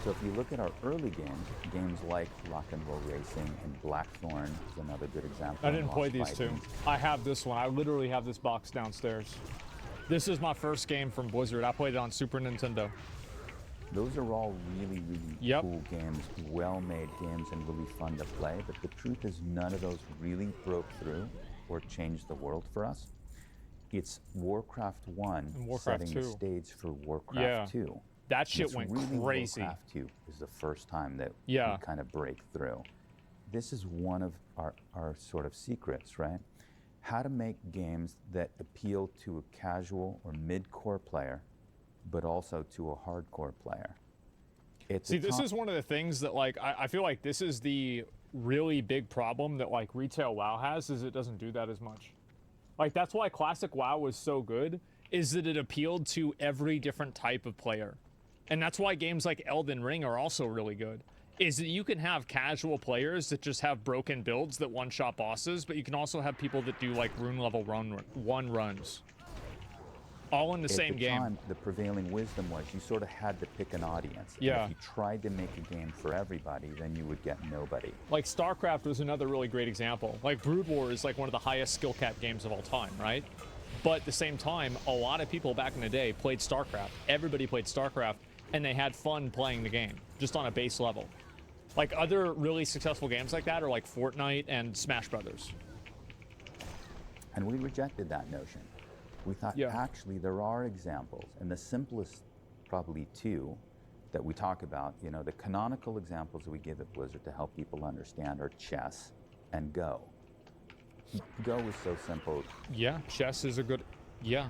So if you look at our early games like Rock and Roll Racing and Blackthorn is another good example. I didn't and play Lost these two. Vikings. I have this one. I literally have this box downstairs. This is my first game from Blizzard. I played it on Super Nintendo. Those are all really, really Yep. cool games, well-made games, and really fun to play. But the truth is, none of those really broke through or changed the world for us. It's Warcraft 1 And Warcraft setting the 2. stage for Warcraft Yeah. 2. That And shit it's went really crazy. Warcraft 2 is the first time that Yeah. we kind of break through. This is one of our sort of secrets, right? How to make games that appeal to a casual or mid-core player, but also to a hardcore player. See, this is one of the things that, like, I feel like this is the really big problem that, like, retail WoW has, is it doesn't do that as much. Like, that's why Classic WoW was so good, is that it appealed to every different type of player. And that's why games like Elden Ring are also really good, is that you can have casual players that just have broken builds that one-shot bosses, but you can also have people that do, like, rune level one runs. All in the same At the game. time, the prevailing wisdom was you sort of had to pick an audience. And Yeah. if you tried to make a game for everybody, then you would get nobody. Like, StarCraft was another really great example. Like, Brood War is like one of the highest skill cap games of all time, right? But at the same time, a lot of people back in the day played StarCraft. Everybody played StarCraft, and they had fun playing the game, just on a base level. Like, other really successful games like that are like Fortnite and Smash Brothers. And we rejected that notion. We thought, Yeah. actually, there are examples, and the simplest, probably two, that we talk about, you know, the canonical examples we give at Blizzard to help people understand are chess and Go. Go is so simple. Yeah, chess is a good... Yeah.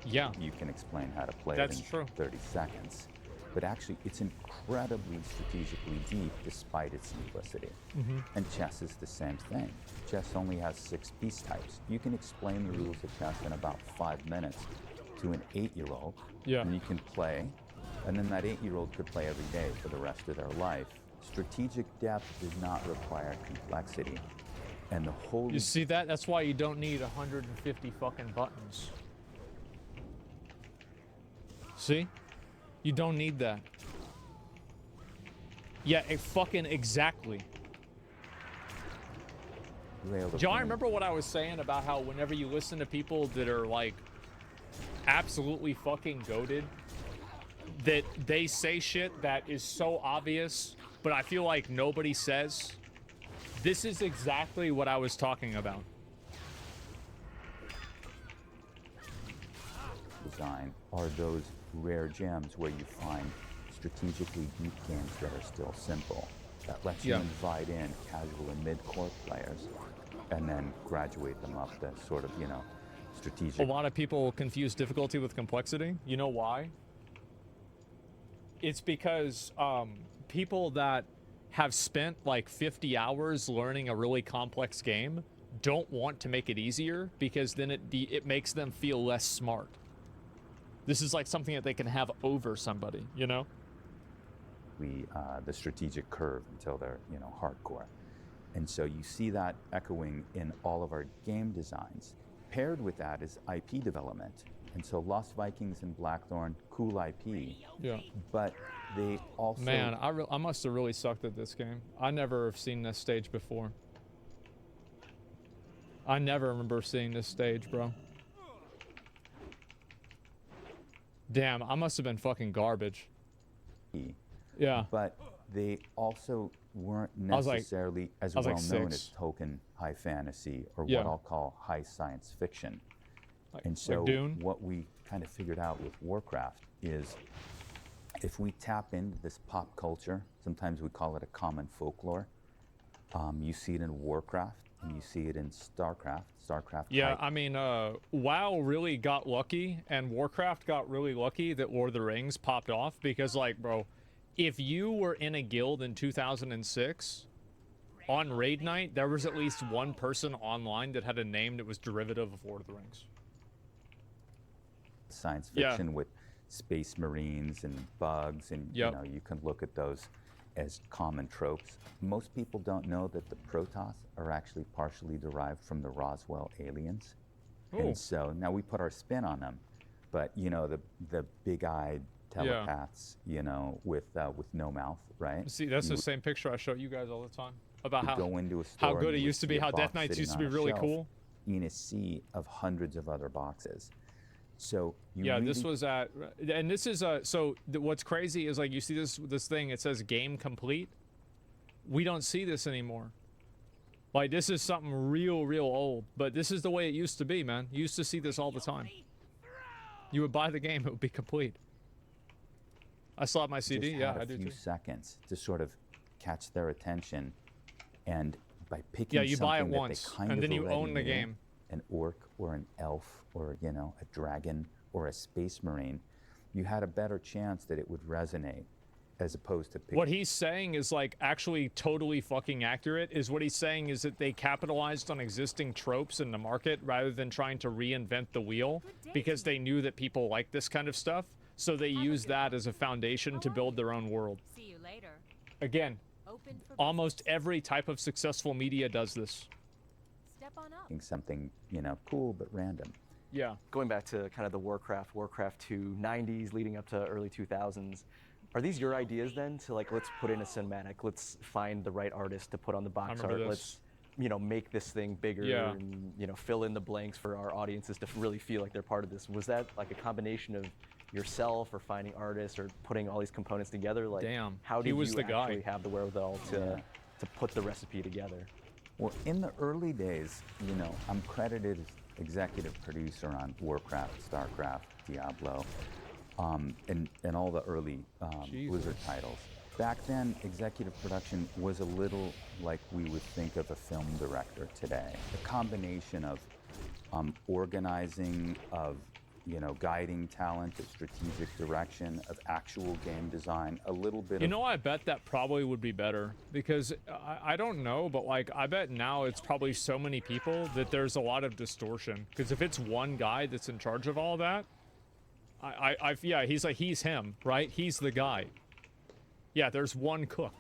Yeah. You can explain how to play That's it in true. 30 seconds. But actually, it's incredibly strategically deep despite its simplicity. Mm-hmm. And chess is the same thing. Chess only has 6 piece types. You can explain the rules of chess in about 5 minutes to an 8-year-old. Yeah. And you can play, and then that 8-year-old could play every day for the rest of their life. Strategic depth does not require complexity. And the whole... You see that? That's why you don't need 150 fucking buttons. See? You don't need that. Yeah, fucking exactly. Joe, I remember what I was saying about how whenever you listen to people that are like absolutely fucking goated, that they say shit that is so obvious, but I feel like nobody says. This is exactly what I was talking about. Design are those rare gems where you find strategically deep games that are still simple. That lets you Yeah. invite in casual and mid-core players and then graduate them up to sort of, you know, strategic. A lot of people confuse difficulty with complexity. You know why? It's because people that have spent like 50 hours learning a really complex game don't want to make it easier, because then it makes them feel less smart. This is like something that they can have over somebody, you know? The strategic curve until they're, you know, hardcore. And so you see that echoing in all of our game designs. Paired with that is IP development. And so Lost Vikings and Blackthorn, cool IP. Yeah. But they also... Man, I must have really sucked at this game. I never have seen this stage before. I never remember seeing this stage, bro. Damn, I must have been fucking garbage. Yeah. But they also weren't was like- necessarily as I was well like known 6. as token high fantasy or Yeah. what I'll call high science fiction. And like so Dune? what we kind of figured out with Warcraft is if we tap into this pop culture, sometimes we call it a common folklore. You see it in Warcraft and you see it in StarCraft. Yeah, I mean, WoW really got lucky, and Warcraft got really lucky that Lord of the Rings popped off, because, like, bro, if you were in a guild in 2006, on raid night, there was at least one person online that had a name that was derivative of Lord of the Rings. science Yeah. fiction with space marines and bugs, and Yep. you know, you can look at those as common tropes. Most people don't know that the Protoss are actually partially derived from the Roswell aliens. Ooh. And so now we put our spin on them, but you know, the big-eyed telepaths, you know, with no mouth, right? See, that's You the same picture I show you guys all the time about would how go into a store how and good it you would used to see be, a how Death box Knights sitting used to on be a really shelf cool. in a sea of hundreds of other boxes. So you Yeah, really this was at, and this is what's crazy is like you see this thing, it says game complete. We don't see this anymore. Like this is something real old, but this is the way it used to be, man. You used to see this all the time. You would buy the game, it would be complete. I still have my CD, just yeah, had I a do few too. seconds to sort of catch their attention, and by picking Yeah, you buy it something that once, they kind and of then you already own the knew, game. an orc or an elf or, you know, a dragon or a space marine, you had a better chance that it would resonate as opposed to picking. What he's saying is like actually totally fucking accurate. Is what he's saying is that they capitalized on existing tropes in the market rather than trying to reinvent the wheel because they knew that people like this kind of stuff. So they used that as a foundation to build their own world. See you later. Again, Open for almost business. every type of successful media does this. Step on up. something, you know, cool but random. Yeah. Going back to kind of the Warcraft 2 90s leading up to early 2000s, are these your ideas then to like, let's put in a cinematic, let's find the right artist to put on the box art, remember this. let's, you know, make this thing bigger Yeah. and, you know, fill in the blanks for our audiences to really feel like they're part of this? Was that like a combination of yourself or finding artists or putting all these components together? Like, Damn, how he did was you the guy. actually have the wherewithal to put the recipe together? Well, in the early days, you know, I'm credited as executive producer on Warcraft, StarCraft, Diablo, and all the early Blizzard titles. Back then, executive production was a little like we would think of a film director today. A combination of organizing, of, you know, guiding talent, of strategic direction, of actual game design, a little bit You of... know, I bet that probably would be better because I don't know, but like I bet now it's probably so many people that there's a lot of distortion. Because if it's one guy that's in charge of all that, yeah, he's him, right? He's the guy. Yeah, there's one cook.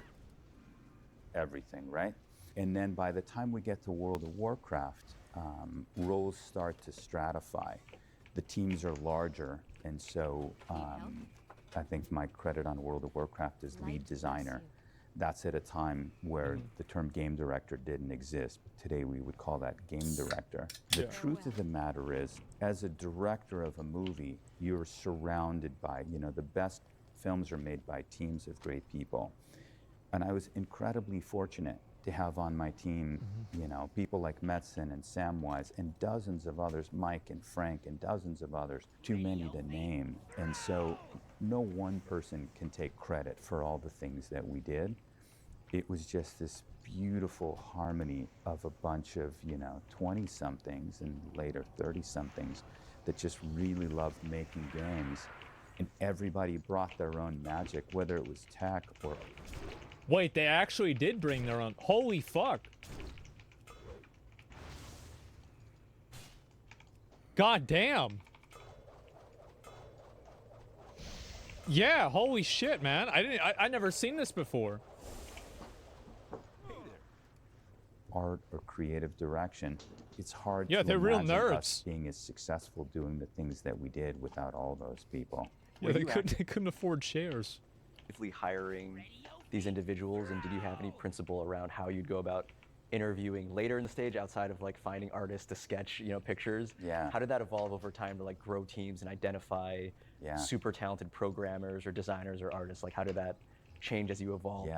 everything, right? And then by the time we get to World of Warcraft, roles start to stratify. The teams are larger, and so I think my credit on World of Warcraft is lead designer. That's at a time where the term game director didn't exist. Today we would call that game director. The truth of the matter is, as a director of a movie, you're surrounded by, you know, the best films are made by teams of great people. And I was incredibly fortunate to have on my team, you know, people like Metzen and Samwise and dozens of others, Mike and Frank and dozens of others, too many to name. And so no one person can take credit for all the things that we did. It was just this beautiful harmony of a bunch of, you know, 20-somethings and later 30-somethings that just really loved making games. And everybody brought their own magic, whether it was tech or... Wait, they actually did bring their own. Holy fuck. God damn. Yeah, holy shit, man. I never seen this before. art or creative direction, it's hard Yeah, to they're real imagine nerds. us being as successful doing the things that we did without all those people. Yeah, they couldn't afford chairs. Actively hiring these individuals, and did you have any principle around how you'd go about interviewing later in the stage outside of like finding artists to sketch, you know, pictures? Yeah. How did that evolve over time to like grow teams and identify super talented programmers or designers or artists? Like, how did that change as you evolved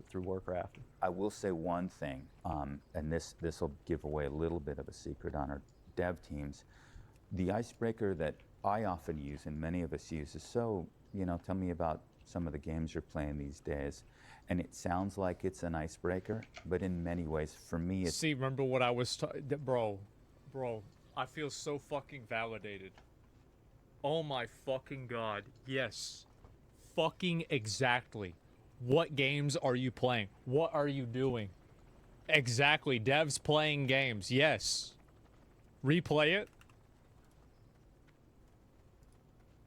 through Warcraft? I will say one thing, and this will give away a little bit of a secret on our dev teams. The icebreaker that I often use and many of us use is, so, you know, tell me about some of the games you're playing these days. And it sounds like it's an icebreaker, but in many ways, for me, it's... See, remember what I was bro, I feel so fucking validated. Oh my fucking god, yes. Fucking exactly. What games are you playing? What are you doing? Exactly, devs playing games, yes. Replay it.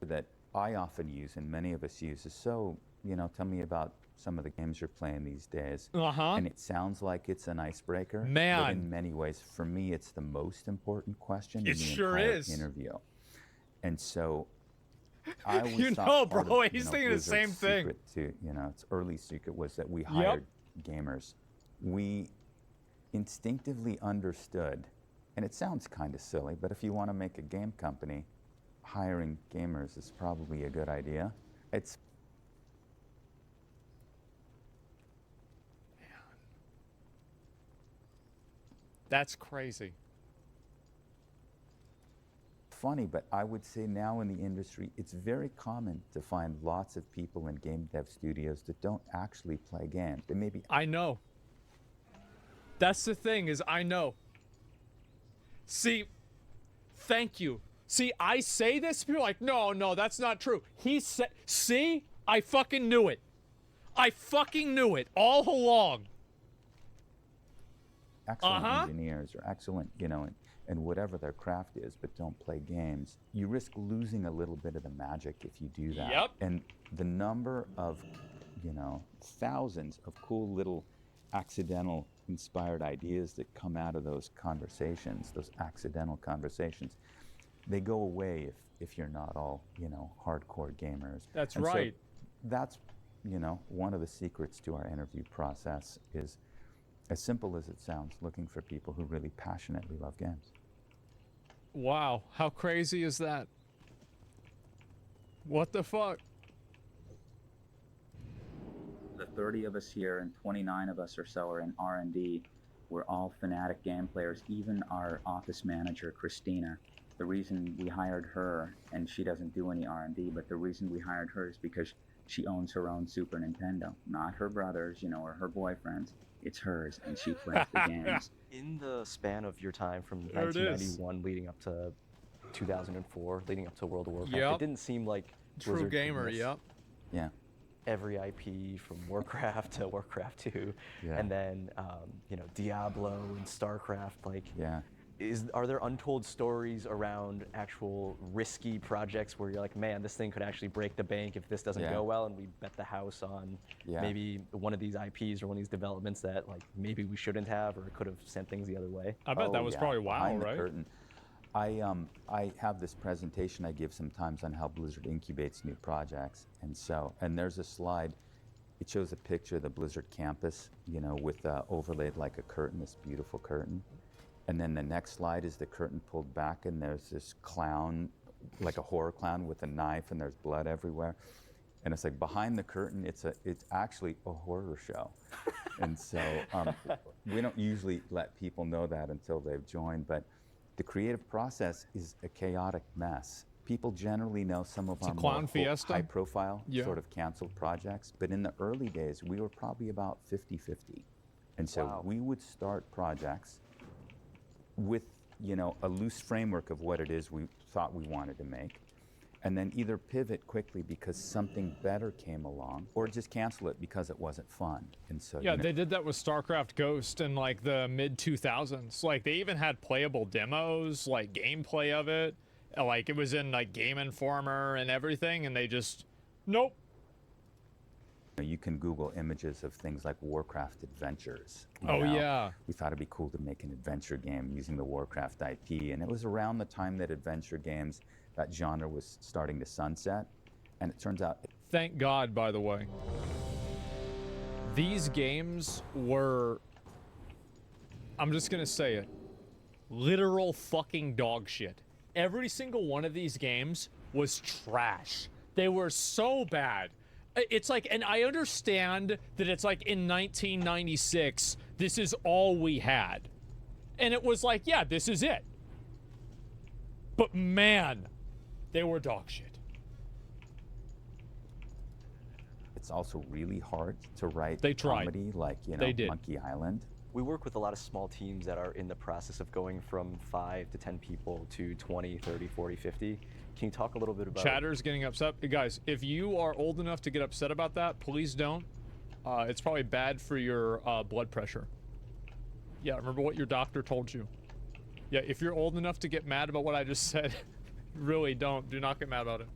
that I often use and many of us use is, so, tell me about some of the games you're playing these days. And it sounds like it's an icebreaker. Man. But in many ways, for me, it's the most important question It in the sure entire is. interview. And so I always You thought know, part bro, of, he's thinking the Blizzard's same thing. secret to, its early secret was that we hired gamers. We instinctively understood, and it sounds kind of silly, but if you want to make a game company, hiring gamers is probably a good idea. It's That's crazy. funny, but I would say now in the industry, it's very common to find lots of people in game dev studios that don't actually play games. They maybe I know. That's the thing, is I know. See, thank you. See, I say this, people are like, no, that's not true. He said, see, I fucking knew it. I fucking knew it all along. excellent engineers or excellent, in whatever their craft is, but don't play games, you risk losing a little bit of the magic if you do that. Yep. And the number of, thousands of cool little accidental inspired ideas that come out of those conversations, those accidental conversations, they go away if you're not all, hardcore gamers. That's And so right. that's, one of the secrets to our interview process is, as simple as it sounds, looking for people who really passionately love games. Wow, how crazy is that? What the fuck? The 30 of us here and 29 of us or so are in R&D. We're all fanatic game players, even our office manager, Christina. The reason we hired her, and she doesn't do any R&D, but the reason we hired her is because she owns her own Super Nintendo. Not her brothers, or her boyfriends. It's hers, and she plays the games. In the span of your time from There it is. 1991 leading up to 2004, leading up to World of Warcraft, Yep. it didn't seem like True Blizzard gamer, missed yep. Yeah. every IP from Warcraft to Warcraft 2, Yeah. and then Diablo and StarCraft. Like, Yeah. are there untold stories around actual risky projects where you're like, man, this thing could actually break the bank if this doesn't Yeah. go well, and we bet the house on Yeah. maybe one of these IPs or one of these developments that like maybe we shouldn't have or could have sent things the other way? I bet that was probably WoW, Behind the right? curtain. I have this presentation I give sometimes on how Blizzard incubates new projects, and there's a slide. It shows a picture of the Blizzard campus, with overlaid like a curtain, this beautiful curtain. And then the next slide is the curtain pulled back, and there's this clown, like a horror clown with a knife, and there's blood everywhere. And it's like behind the curtain, it's actually a horror show. And so we don't usually let people know that until they've joined, but the creative process is a chaotic mess. People generally know some of our clown more fiesta? high-profile Yeah. sort of canceled projects, but in the early days, we were probably about 50-50. And so Wow. we would start projects with, a loose framework of what it is we thought we wanted to make, and then either pivot quickly because something better came along, or just cancel it because it wasn't fun. And so Yeah, they did that with StarCraft Ghost in like the mid 2000s. Like they even had playable demos, like gameplay of it. Like it was in like Game Informer and everything, and they just, nope. You can Google images of things like Warcraft Adventures. Oh, yeah. We thought it'd be cool to make an adventure game using the Warcraft IP, and it was around the time that adventure games, that genre was starting to sunset, and it turns out Thank God, by the way. These games were, I'm just gonna say it, literal fucking dog shit. Every single one of these games was trash. They were so bad. It's like, and I understand that it's like in 1996, this is all we had. And it was like, yeah, this is it. But man, they were dog shit. it's also really hard to write They tried. comedy like, They did. Monkey Island. We work with a lot of small teams that are in the process of going from 5 to 10 people to 20, 30, 40, 50. Can you talk a little bit about... Chatter's getting upset. Guys, if you are old enough to get upset about that, please don't. It's probably bad for your blood pressure. Yeah, remember what your doctor told you. Yeah, if you're old enough to get mad about what I just said, really don't. Do not get mad about it.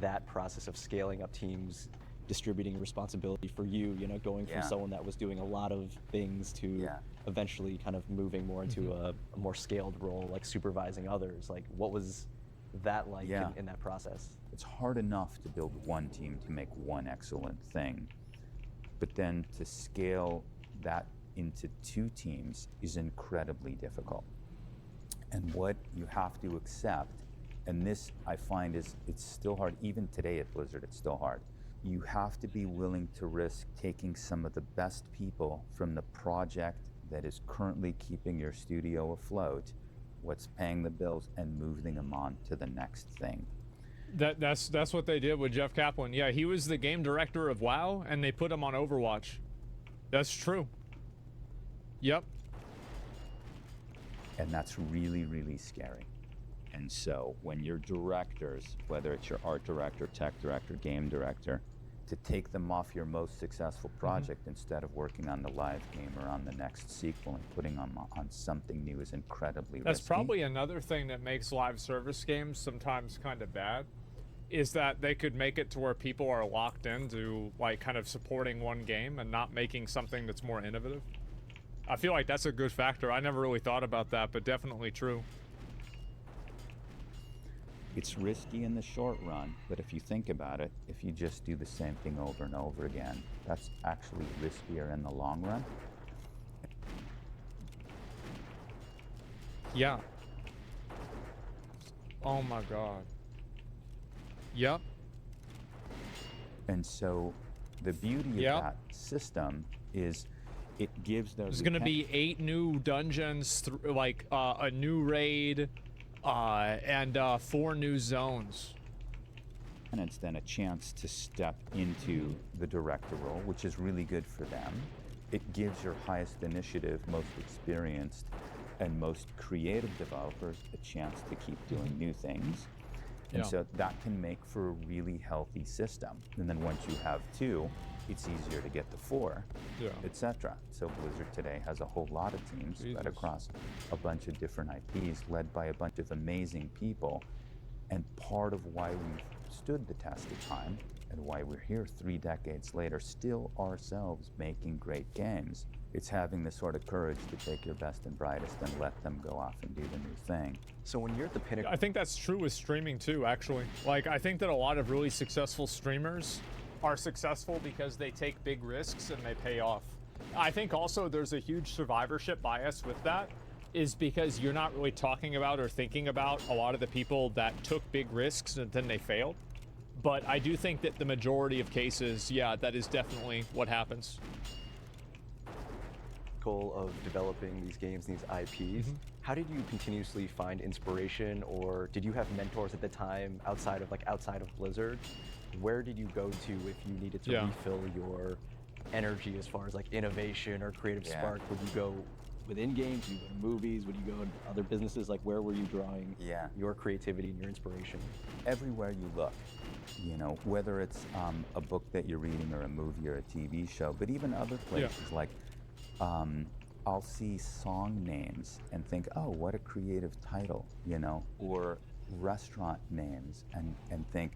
that process of scaling up teams, distributing responsibility for you, you know, going from someone that was doing a lot of things to eventually kind of moving more into a more scaled role, like supervising others. Like, what was that like in that process? It's hard enough to build one team to make one excellent thing, but then to scale that into 2 teams is incredibly difficult. And what you have to accept, and this I find it's still hard, even today at Blizzard, it's still hard. You have to be willing to risk taking some of the best people from the project that is currently keeping your studio afloat, what's paying the bills, and moving them on to the next thing. That's what they did with Jeff Kaplan. Yeah, he was the game director of WoW, and they put him on Overwatch. That's true. Yep. And that's really, really scary. And so when your directors, whether it's your art director, tech director, game director, to take them off your most successful project instead of working on the live game or on the next sequel and putting them on something new is incredibly risky. That's probably another thing that makes live service games sometimes kind of bad, is that they could make it to where people are locked into like kind of supporting one game and not making something that's more innovative. I feel like that's a good factor. I never really thought about that, but definitely true. It's risky in the short run, but if you think about it, if you just do the same thing over and over again, that's actually riskier in the long run. Yeah. Oh my God. Yep. And so the beauty of that system is it gives those... There's going to be 8 new dungeons, like a new raid, and 4 new zones. And it's then a chance to step into the director role, which is really good for them. It gives your highest initiative, most experienced, and most creative developers a chance to keep doing new things. And so that can make for a really healthy system. And then once you have 2, it's easier to get to 4, etc. So Blizzard today has a whole lot of teams spread across a bunch of different IPs, led by a bunch of amazing people. And part of why we've stood the test of time and why we're here 3 decades later, still ourselves making great games, it's having the sort of courage to take your best and brightest and let them go off and do the new thing. So when you're at the pinnacle... I think that's true with streaming too, actually. Like, I think that a lot of really successful streamers are successful because they take big risks and they pay off. I think also there's a huge survivorship bias with that, is because you're not really talking about or thinking about a lot of the people that took big risks and then they failed. But I do think that the majority of cases, yeah, that is definitely what happens. Goal of developing these games, these IPs, how did you continuously find inspiration, or did you have mentors at the time outside of Blizzard? Where did you go to if you needed to refill your energy as far as like innovation or creative spark? Would you go within games? Would you go to movies? Would you go to other businesses? Like, where were you drawing your creativity and your inspiration? Everywhere you look, you know, whether it's a book that you're reading or a movie or a TV show, but even other places like I'll see song names and think, oh, what a creative title, you know, or restaurant names and think,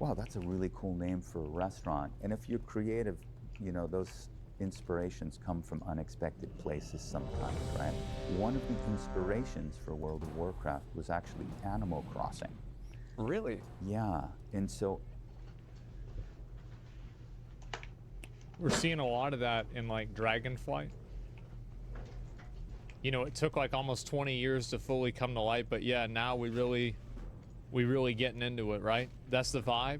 wow, that's a really cool name for a restaurant. And if you're creative, you know, those inspirations come from unexpected places sometimes, right? One of the inspirations for World of Warcraft was actually Animal Crossing. Really? Yeah, and so... We're seeing a lot of that in like Dragonflight. You know, it took like almost 20 years to fully come to light, but yeah, now we really getting into it, right? That's the vibe.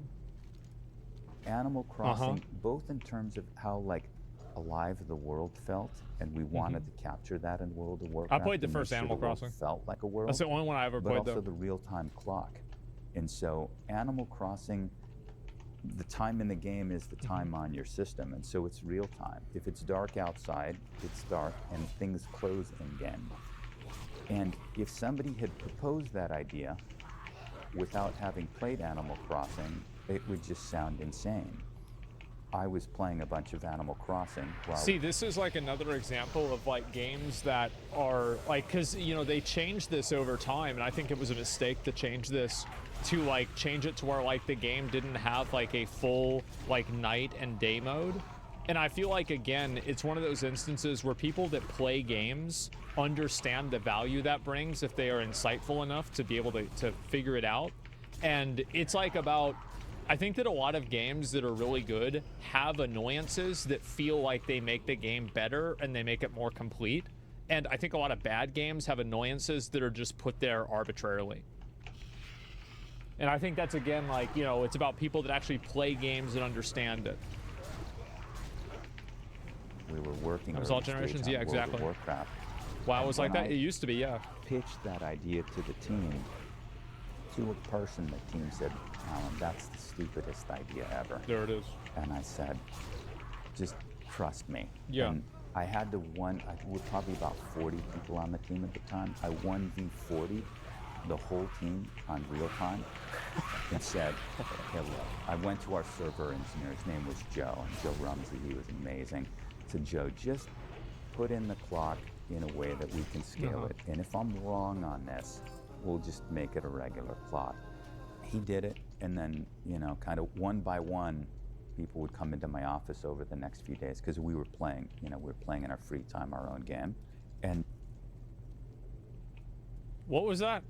Animal Crossing, both in terms of how like alive the world felt, and we wanted to capture that in World of Warcraft. I played the first Animal Crossing. Felt like a world. That's the only one I ever played, but also though. the real-time clock. And so Animal Crossing, the time in the game is the time on your system, and so it's real time. If it's dark outside, it's dark, and things close in-game. And if somebody had proposed that idea without having played Animal Crossing, it would just sound insane. I was playing a bunch of Animal Crossing. While See, this is like another example of like games that are like, because you know they changed this over time, and I think it was a mistake to change this to like change it to where like the game didn't have like a full like night and day mode. And I feel like again, it's one of those instances where people that play games understand the value that brings if they are insightful enough to be able to figure it out. And it's like about, I think that a lot of games that are really good have annoyances that feel like they make the game better and they make it more complete. And I think a lot of bad games have annoyances that are just put there arbitrarily. And I think that's, again, like, you know, it's about people that actually play games and understand it. we were working. That was early all Generations? stage on Yeah, World exactly. of Warcraft. WoW And was like when that? I It used to be, yeah. pitched that idea to the team, to a person, the team said, Alan, that's the stupidest idea ever. There it is. And I said, just trust me. Yeah. And I had to we were probably about 40 people on the team at the time. I 1v40 the whole team on real time and said, hey, look, I went to our server engineer, his name was Joe, and Joe Rumsey, he was amazing. I said, Joe, just put in the clock in a way that we can scale it. And if I'm wrong on this, we'll just make it a regular plot. He did it, and then, you know, kind of one by one, people would come into my office over the next few days because we were playing, you know, we were playing in our free time, our own game. And what was that?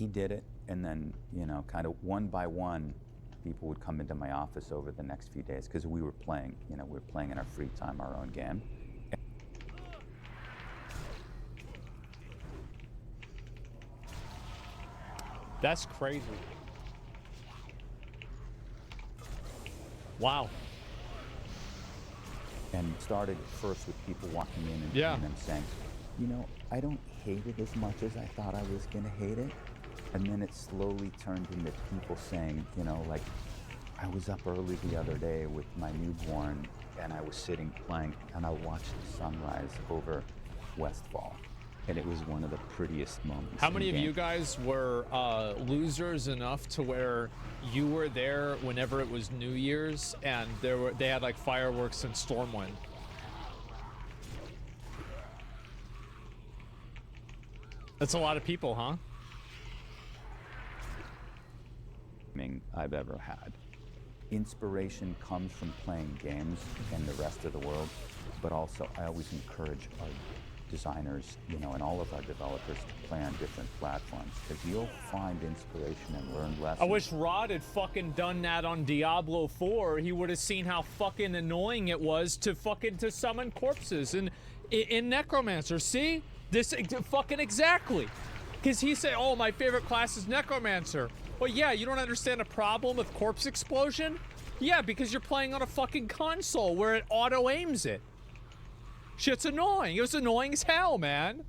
he did it, and then, you know, kind of one by one, people would come into my office over the next few days because we were playing, you know, we were playing in our free time, our own game. That's crazy. Wow. And started first with people walking in and, Yeah. and them saying, you know, I don't hate it as much as I thought I was going to hate it. And then it slowly turned into people saying, you know, like, I was up early the other day with my newborn and I was sitting playing and I watched the sunrise over Westfall. And it was one of the prettiest moments. How many of you guys were losers enough to where you were there whenever it was New Year's and they had like fireworks and Stormwind? That's a lot of people, huh? I've ever had. Inspiration comes from playing games and the rest of the world, but also I always encourage our designers, you know, and all of our developers to play on different platforms because you'll find inspiration and learn lessons. I wish Rod had fucking done that on Diablo 4. He would have seen how fucking annoying it was to summon corpses in Necromancer. See? This fucking exactly. Because he said, oh, my favorite class is Necromancer. Well, yeah, you don't understand the problem with corpse explosion? Yeah, because you're playing on a fucking console where it auto-aims it. Shit's annoying. It was annoying as hell, man.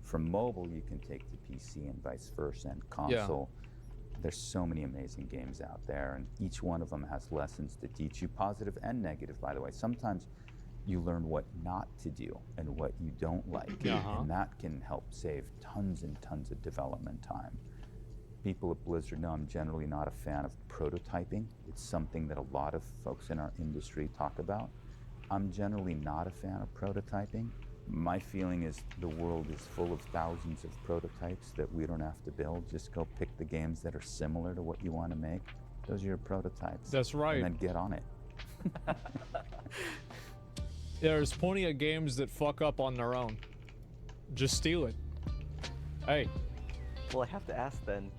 From mobile, you can take to PC and vice versa, and console. Yeah. There's so many amazing games out there, and each one of them has lessons to teach you, positive and negative, by the way. Sometimes you learn what not to do and what you don't like, and that can help save tons and tons of development time. People at Blizzard know I'm generally not a fan of prototyping. It's something that a lot of folks in our industry talk about. I'm generally not a fan of prototyping. My feeling is the world is full of thousands of prototypes that we don't have to build. Just go pick the games that are similar to what you want to make. Those are your prototypes. That's right. And then get on it. There's plenty of games that fuck up on their own. Just steal it. Hey. Well, I have to ask then,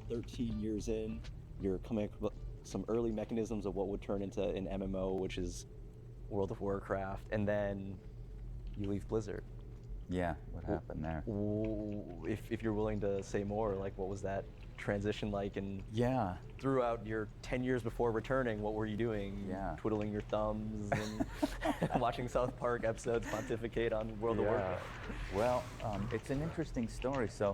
13 years in, you're coming up with some early mechanisms of what would turn into an MMO, which is World of Warcraft, and then you leave Blizzard. Yeah, what happened there? If you're willing to say more, like what was that transition like? And yeah, throughout your 10 years before returning, what were you doing? Yeah. Twiddling your thumbs and watching South Park episodes pontificate on World of Warcraft? Well, it's an interesting story. So,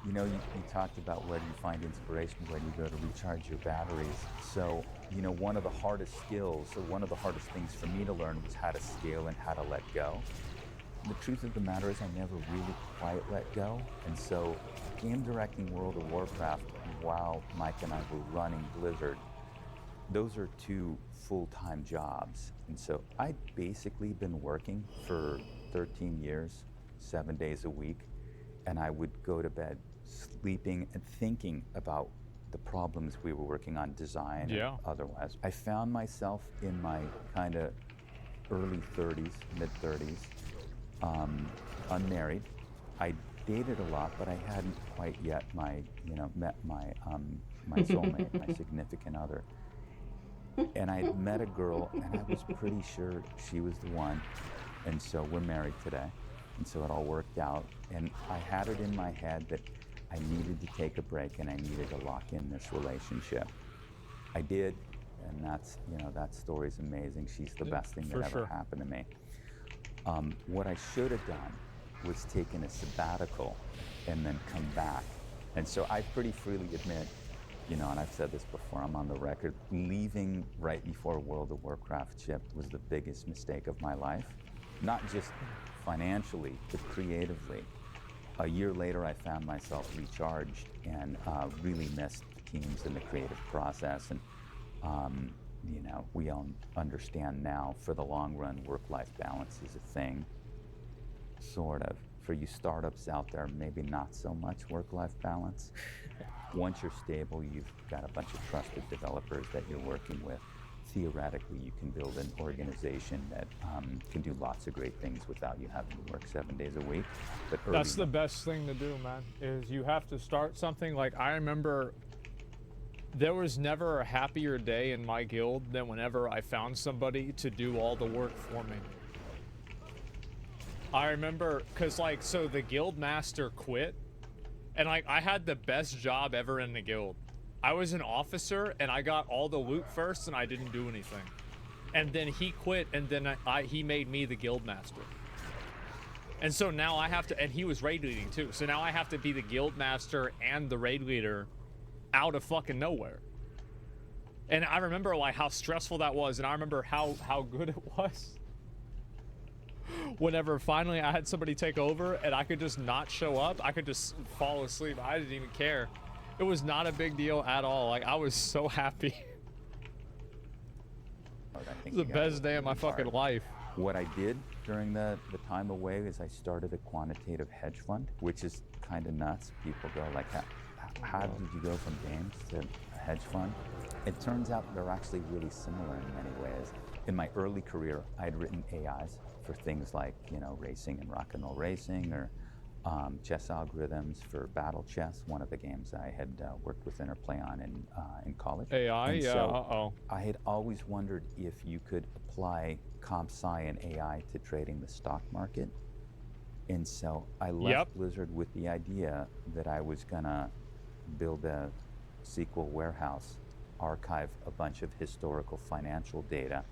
you know, you talked about where do you find inspiration, where do you go to recharge your batteries. So, you know, one of the hardest skills, or one of the hardest things for me to learn was how to scale and how to let go. the truth of the matter is I never really quite let go. And so game directing World of Warcraft while Mike and I were running Blizzard, those are two full-time jobs. And so I'd basically been working for 13 years, 7 days a week, and I would go to bed sleeping and thinking about the problems we were working on, design and otherwise. I found myself in my kind of early 30s, mid 30s, unmarried. I dated a lot, but I hadn't quite yet met my soulmate, my significant other. And I'd met a girl, and I was pretty sure she was the one. And so we're married today. And so it all worked out. And I had it in my head that I needed to take a break and I needed to lock in this relationship. I did, and that story's amazing. She's the best thing that ever happened to me. What I should have done was taken a sabbatical and then come back. And so I pretty freely admit, and I've said this before, I'm on the record, leaving right before World of Warcraft shipped was the biggest mistake of my life. Not just financially, but creatively. A year later, I found myself recharged and really missed the teams and the creative process. And, we all understand now, for the long run, work-life balance is a thing, sort of. For you startups out there, maybe not so much work-life balance. Once you're stable, you've got a bunch of trusted developers that you're working with. Theoretically, you can build an organization that can do lots of great things without you having to work 7 days a week. But that's the best thing to do, man, is you have to start something. Like, I remember there was never a happier day in my guild than whenever I found somebody to do all the work for me. I remember, so the guild master quit, and I had the best job ever in the guild. I was an officer, and I got all the loot first, and I didn't do anything. And then he quit, and then he made me the guild master. And so now I have to, and he was raid leading too, so now I have to be the guild master and the raid leader out of fucking nowhere. And I remember how stressful that was, and I remember how good it was whenever finally I had somebody take over and I could just not show up. I could just fall asleep. I didn't even care. It was not a big deal at all. Like, I was so happy. It was the best day of my fucking life. What I did during the time away is I started a quantitative hedge fund, which is kind of nuts. People go like, how did you go from games to a hedge fund? It turns out they're actually really similar in many ways. In my early career, I had written AIs for things like, racing and rock and roll racing, or chess algorithms for battle chess, one of the games I had worked with Interplay on in college. AI, and yeah, so I had always wondered if you could apply comp sci and AI to trading the stock market. And so I left Blizzard with the idea that I was gonna build a SQL warehouse, archive a bunch of historical financial data.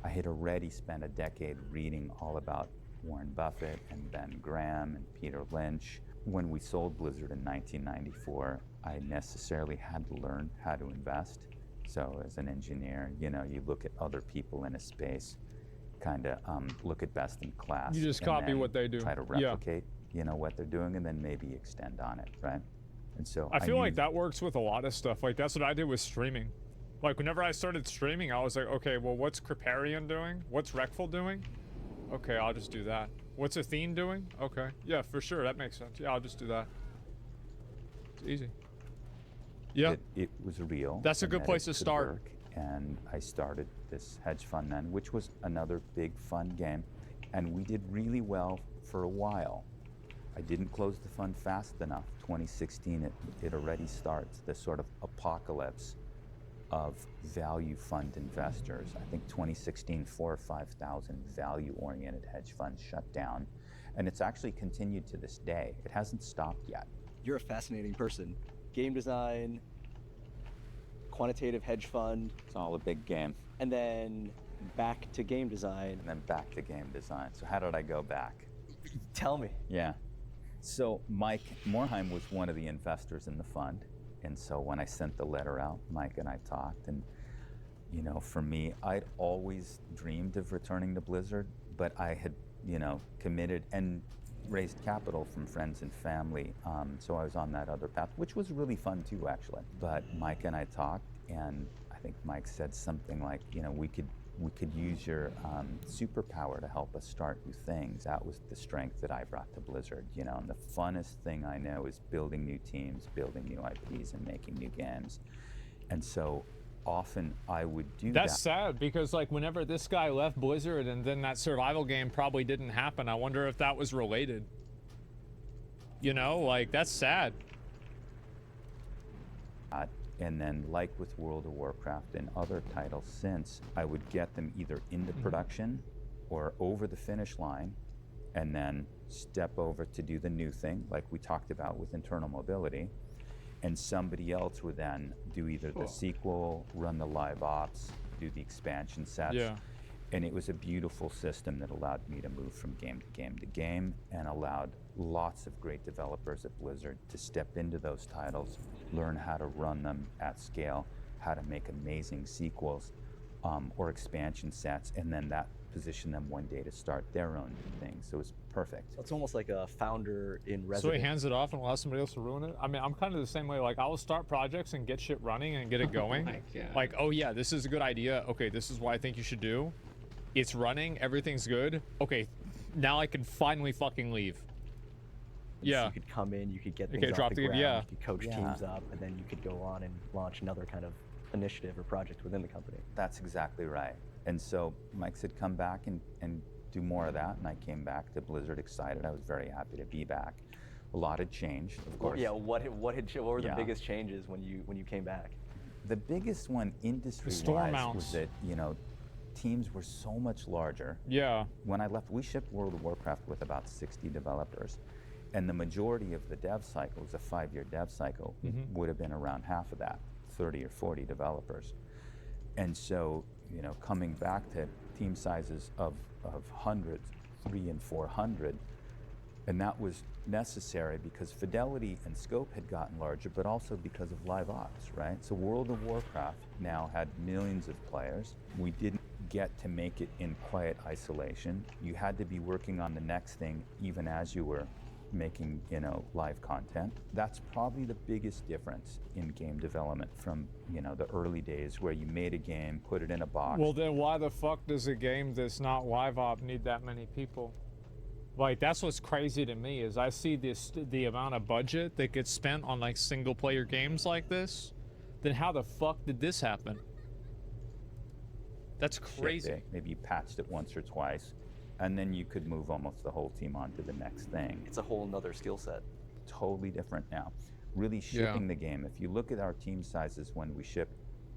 I had already spent a decade reading all about Warren Buffett and Ben Graham and Peter Lynch. When we sold Blizzard in 1994, I necessarily had to learn how to invest. So as an engineer, you look at other people in a space, kind of look at best in class. You just copy what they do. Try to replicate, what they're doing, and then maybe extend on it, right? And so I feel like that works with a lot of stuff. Like, that's what I did with streaming. Like, whenever I started streaming, I was like, okay, well, what's Kripparrian doing? What's Reckful doing? Okay, I'll just do that. What's Athene doing? Okay, yeah, for sure, that makes sense. Yeah, I'll just do that. It's easy. Yeah. It was real. That's a good place to start. Work, and I started this hedge fund then, which was another big fun game. And we did really well for a while. I didn't close the fund fast enough. 2016, it already starts this sort of apocalypse of value fund investors. I think 2016, 4,000 or 5,000 value-oriented hedge funds shut down. And it's actually continued to this day. It hasn't stopped yet. You're a fascinating person. Game design, quantitative hedge fund. It's all a big game. And then back to game design. And then back to game design. So how did I go back? Tell me. Yeah. So Mike Morheim was one of the investors in the fund. And so when I sent the letter out, Mike and I talked, and for me, I'd always dreamed of returning to Blizzard, but I had you know, committed and raised capital from friends and family. So I was on that other path, which was really fun too, actually. But Mike and I talked, and I think Mike said something like, you know, we could use your superpower to help us start new things. That was the strength that I brought to Blizzard, you know. And the funnest thing I know is building new teams, building new IPs, and making new games. And so often I would do that. That's sad, because like whenever this guy left Blizzard and then that survival game probably didn't happen, I wonder if that was related. You know, like, that's sad. And then, like with World of Warcraft and other titles since, I would get them either into production or over the finish line, and then step over to do the new thing, like we talked about with internal mobility. And somebody else would then do either the sequel, run the live ops, do the expansion sets. Yeah. And it was a beautiful system that allowed me to move from game to game to game, and allowed lots of great developers at Blizzard to step into those titles, learn how to run them at scale, how to make amazing sequels or expansion sets, and then that position them one day to start their own thing. So it was perfect. It's almost like a founder in So residence. he hands it off and allows somebody else to ruin it. I mean, I'm kind of the same way. Like, I will start projects and get shit running and get it going. my God. Like, oh yeah, this is a good idea. Okay, this is what I think you should do. It's running. Everything's good. Okay, now I can finally fucking leave. So Yeah. you could come in, you could get Okay, things off drop the the- ground, yeah. you could coach teams up, and then you could go on and launch another kind of initiative or project within the company. That's exactly right. And so Mike said, come back and do more of that. And I came back to Blizzard excited. I was very happy to be back. A lot had changed, of course. Yeah, what were the Yeah. biggest changes when you came back? The biggest one storm industry-wise mounts. was that, you know, teams were so much larger. Yeah. When I left, we shipped World of Warcraft with about 60 developers. And the majority of the dev cycle, it was a 5-year dev cycle, would have been around half of that, 30 or 40 developers. And so, you know, coming back to team sizes of hundreds, 300 and 400, and that was necessary because fidelity and scope had gotten larger, but also because of live ops, right? So World of Warcraft now had millions of players. We didn't get to make it in quiet isolation. You had to be working on the next thing even as you were making, you know, live content. That's probably the biggest difference in game development from, you know, the early days where you made a game, put it in a box. Well, then why the fuck does a game that's not live op need that many people? Like, that's what's crazy to me is I see the amount of budget that gets spent on like single player games like this. Then how the fuck did this happen? That's crazy. Shipped it. Maybe you patched it once or twice, and then you could move almost the whole team on to the next thing. It's a whole nother skill set. Totally different now. Really shipping the game. If you look at our team sizes when we ship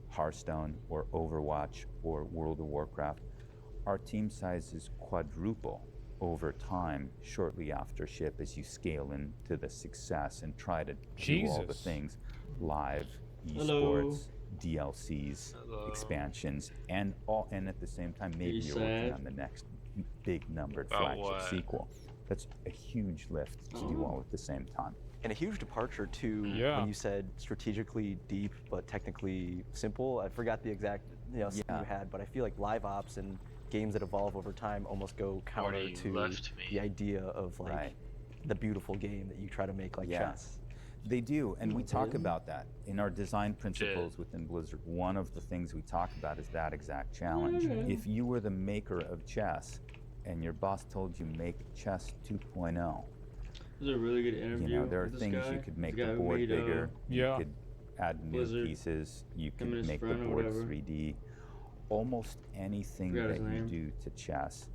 Hearthstone or Overwatch or World of Warcraft, our team size is quadruple over time shortly after ship as you scale into the success and try to do all the Jesus. things, live, Hello. esports, DLCs, Hello. expansions, and at the same time maybe You you're working sad? on the next big numbered About flagship what? sequel. That's a huge lift to do all at the same time. And a huge departure too Yeah. when you said strategically deep but technically simple. I forgot the exact saying Yeah. you had, but I feel like live ops and games that evolve over time almost go counter Already to left me. the idea of like Right. the beautiful game that you try to make like Yeah. chess. They do, and we talk about that in our design principles within Blizzard. One of the things we talk about is that exact challenge. If you were the maker of chess and your boss told you make chess 2.0, This is a really good interview. you know, there are with this things guy. you could make This the guy who board made, bigger, Yeah. you could add new Blizzard, pieces, you him could and his make the friend or board whatever. 3D. Almost anything Forgot that his you name. do to chess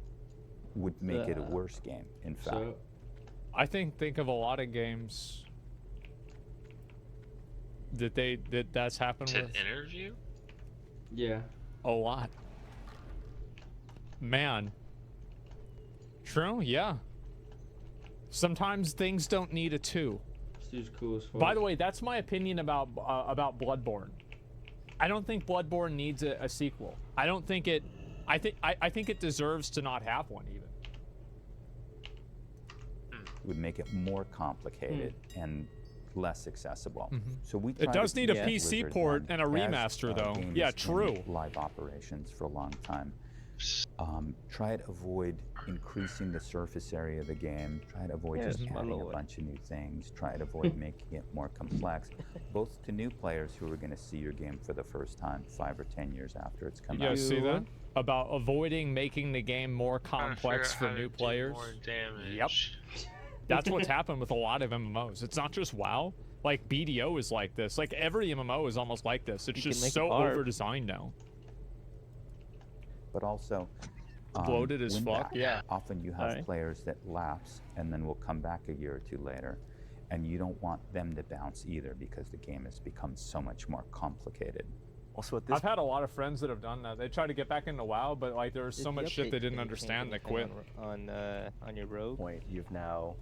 would make it a worse game, in fact. So, I think of a lot of games that's happened To with. interview? yeah. A lot. Man. True, yeah. Sometimes things don't need a 2. This dude's cool as fuck. By the way, that's my opinion about Bloodborne. I don't think Bloodborne needs a sequel. I don't think it. I think it deserves to not have one even. Would make it more complicated and less accessible. So we It try does to need a keep PC Blizzard port then and a as remaster, though. game Yeah, is in true. Live operations for a long time. Try to avoid increasing the surface area of the game. Try to avoid Yes, just my adding a lord. bunch of new things. Try to avoid making it more complex, both to new players who are going to see your game for the first time 5 or 10 years after it's come You out. guys see that? About avoiding making the game more Trying to figure complex out for how to new do players. more damage. Yep. That's what's happened with a lot of MMOs. It's not just WoW. Like BDO is like this. Like every MMO is almost like this. It's You can just make it so hard. over-designed now. But also Bloated as win fuck, back. yeah. Often you have Alright. players that lapse and then will come back a year or two later, and you don't want them to bounce either because the game has become so much more complicated. Also, at this I've had a lot of friends that have done that. They try to get back into WoW, but like there was so much shit they didn't understand, they quit. On your rogue. point, you've now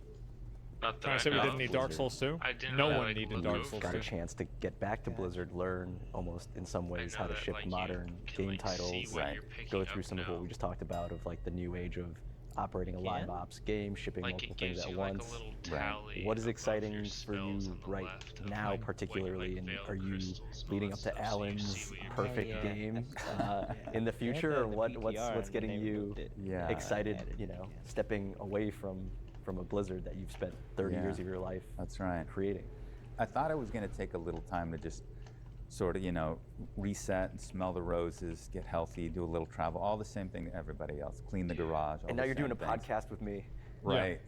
Not that Trying I to say we know didn't of. need Dark Souls 2? I didn't No really one like needed look Dark over Souls got 2. a chance to get back to Blizzard, learn almost in some ways I how know to that, ship like, you modern can, game like, see titles, what Right. you're picking go through up some of what now. we just talked about of like the new age of operating a live ops game, shipping Like multiple it things gives at you like once. a little Right. tally. What is above exciting your for you spells on the right left of, now, like, particularly, like and veiled are you crystals and all leading that up to stuff, so you Alan's see what you're perfect Yeah, game that's- in the They had future, that or in the what's PTR, what's and getting they you removed it. Yeah. excited? added, You know, yeah. stepping away from a Blizzard that you've spent 30 Yeah. years of your life That's right. creating. I thought I was going to take a little time to just sort of, reset and smell the roses, get healthy, do a little travel, all the same thing that everybody else, clean the garage. all And the now you're doing a same things. podcast with me. Right.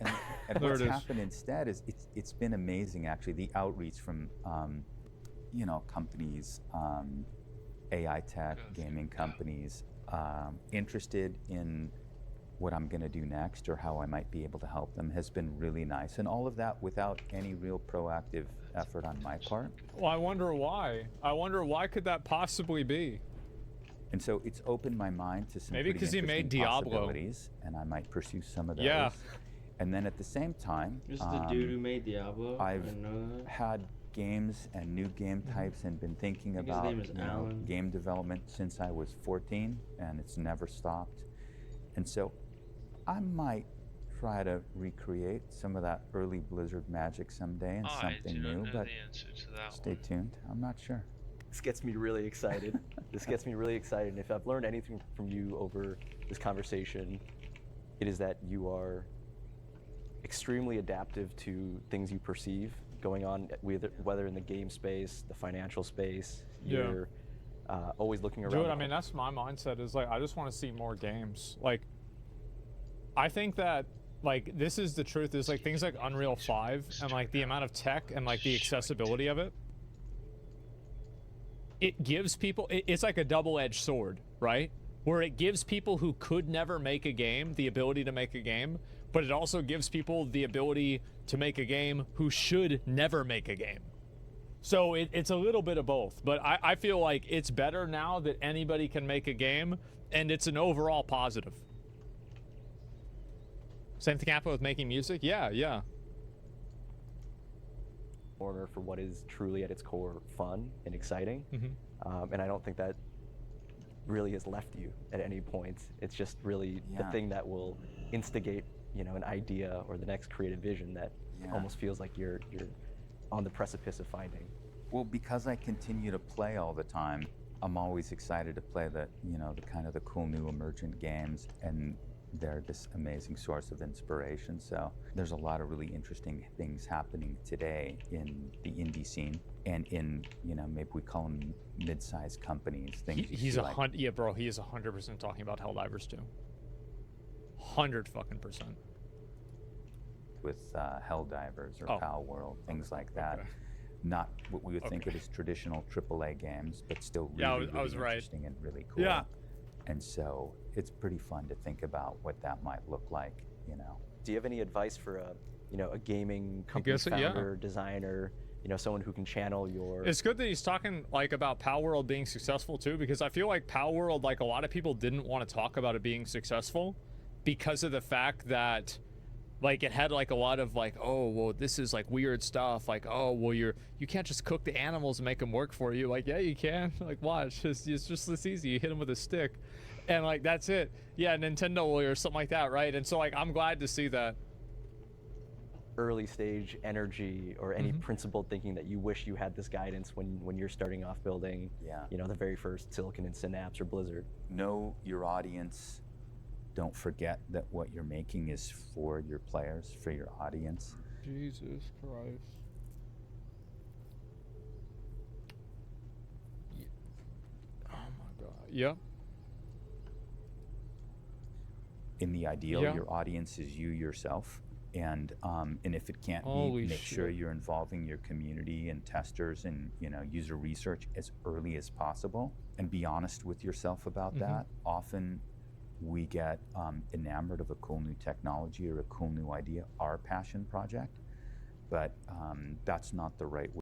And There what's it is. happened instead is it's been amazing, actually, the outreach from, companies, AI tech, gaming companies, interested in what I'm going to do next or how I might be able to help them has been really nice. And all of that without any real proactive effort on my part. Well, I wonder why. I wonder why could that possibly be? And so it's opened my mind to some Maybe pretty 'cause he made interesting Diablo. possibilities, and I might pursue some of those. Yeah. And then at the same time, This is the dude who made Diablo. I I've didn't know that. had games and new game types and been thinking I think his about name is Alan. game development since I was 14, and it's never stopped. And so I might try to recreate some of that early Blizzard magic someday and I something do not new, know but the answer to that stay one. tuned. I'm not sure. This gets me really excited. This gets me really excited. And if I've learned anything from you over this conversation, it is that you are extremely adaptive to things you perceive going on, whether in the game space, the financial space. Yeah. You're always looking around. Dude, the I mean, that's my mindset is like, I just want to see more games. Like, I think that, like, this is the truth is like things like Unreal 5 and like the amount of tech and like the accessibility of it. It gives people, it's like a double-edged sword, right? Where it gives people who could never make a game the ability to make a game, but it also gives people the ability to make a game who should never make a game. So it's a little bit of both, but I feel like it's better now that anybody can make a game, and it's an overall positive. Same thing happened with making music? Yeah. corner for what is truly at its core fun and exciting. And I don't think that really has left you at any point. It's just really the Yeah. thing that will instigate, an idea or the next creative vision that Yeah. almost feels like you're on the precipice of finding. Well, because I continue to play all the time, I'm always excited to play the kind of the cool new emergent games, and they're this amazing source of inspiration. So there's a lot of really interesting things happening today in the indie scene and in, maybe we call them mid-sized companies. Things you He's see a like- hundred. Yeah, bro. He is 100% talking about Helldivers too. 100% with Helldivers or Oh. Pal World, things like that. Okay. Not what we would think of Okay. as traditional AAA games, but still really, Yeah, I was really right. interesting and really cool. Yeah. And so it's pretty fun to think about what that might look like, Do you have any advice for a gaming company guess it, yeah. founder, designer, someone who can channel your It's good that he's talking like about Pal World being successful too, because I feel like Pal World, like a lot of people didn't want to talk about it being successful because of the fact that like it had like a lot of like, oh, well, this is like weird stuff. Like, oh, well, you can't just cook the animals and make them work for you. Like, yeah, you can. Like, watch, it's just this easy. You hit them with a stick, and like that's it. Yeah, Nintendo or something like that, right? And so like I'm glad to see that. early stage energy or any principled thinking that you wish you had this guidance when you're starting off building, you know, the very first Silicon and Synapse or Blizzard? Know your audience. Don't forget that what you're making is for your players, for your audience. Jesus Christ. Oh my God. Yep. In the ideal, your audience is you yourself. And if it can't be, make sure you're involving your community and testers and, you know, user research as early as possible, and be honest with yourself about that. Often we get enamored of a cool new technology or a cool new idea, our passion project, but that's not the right way.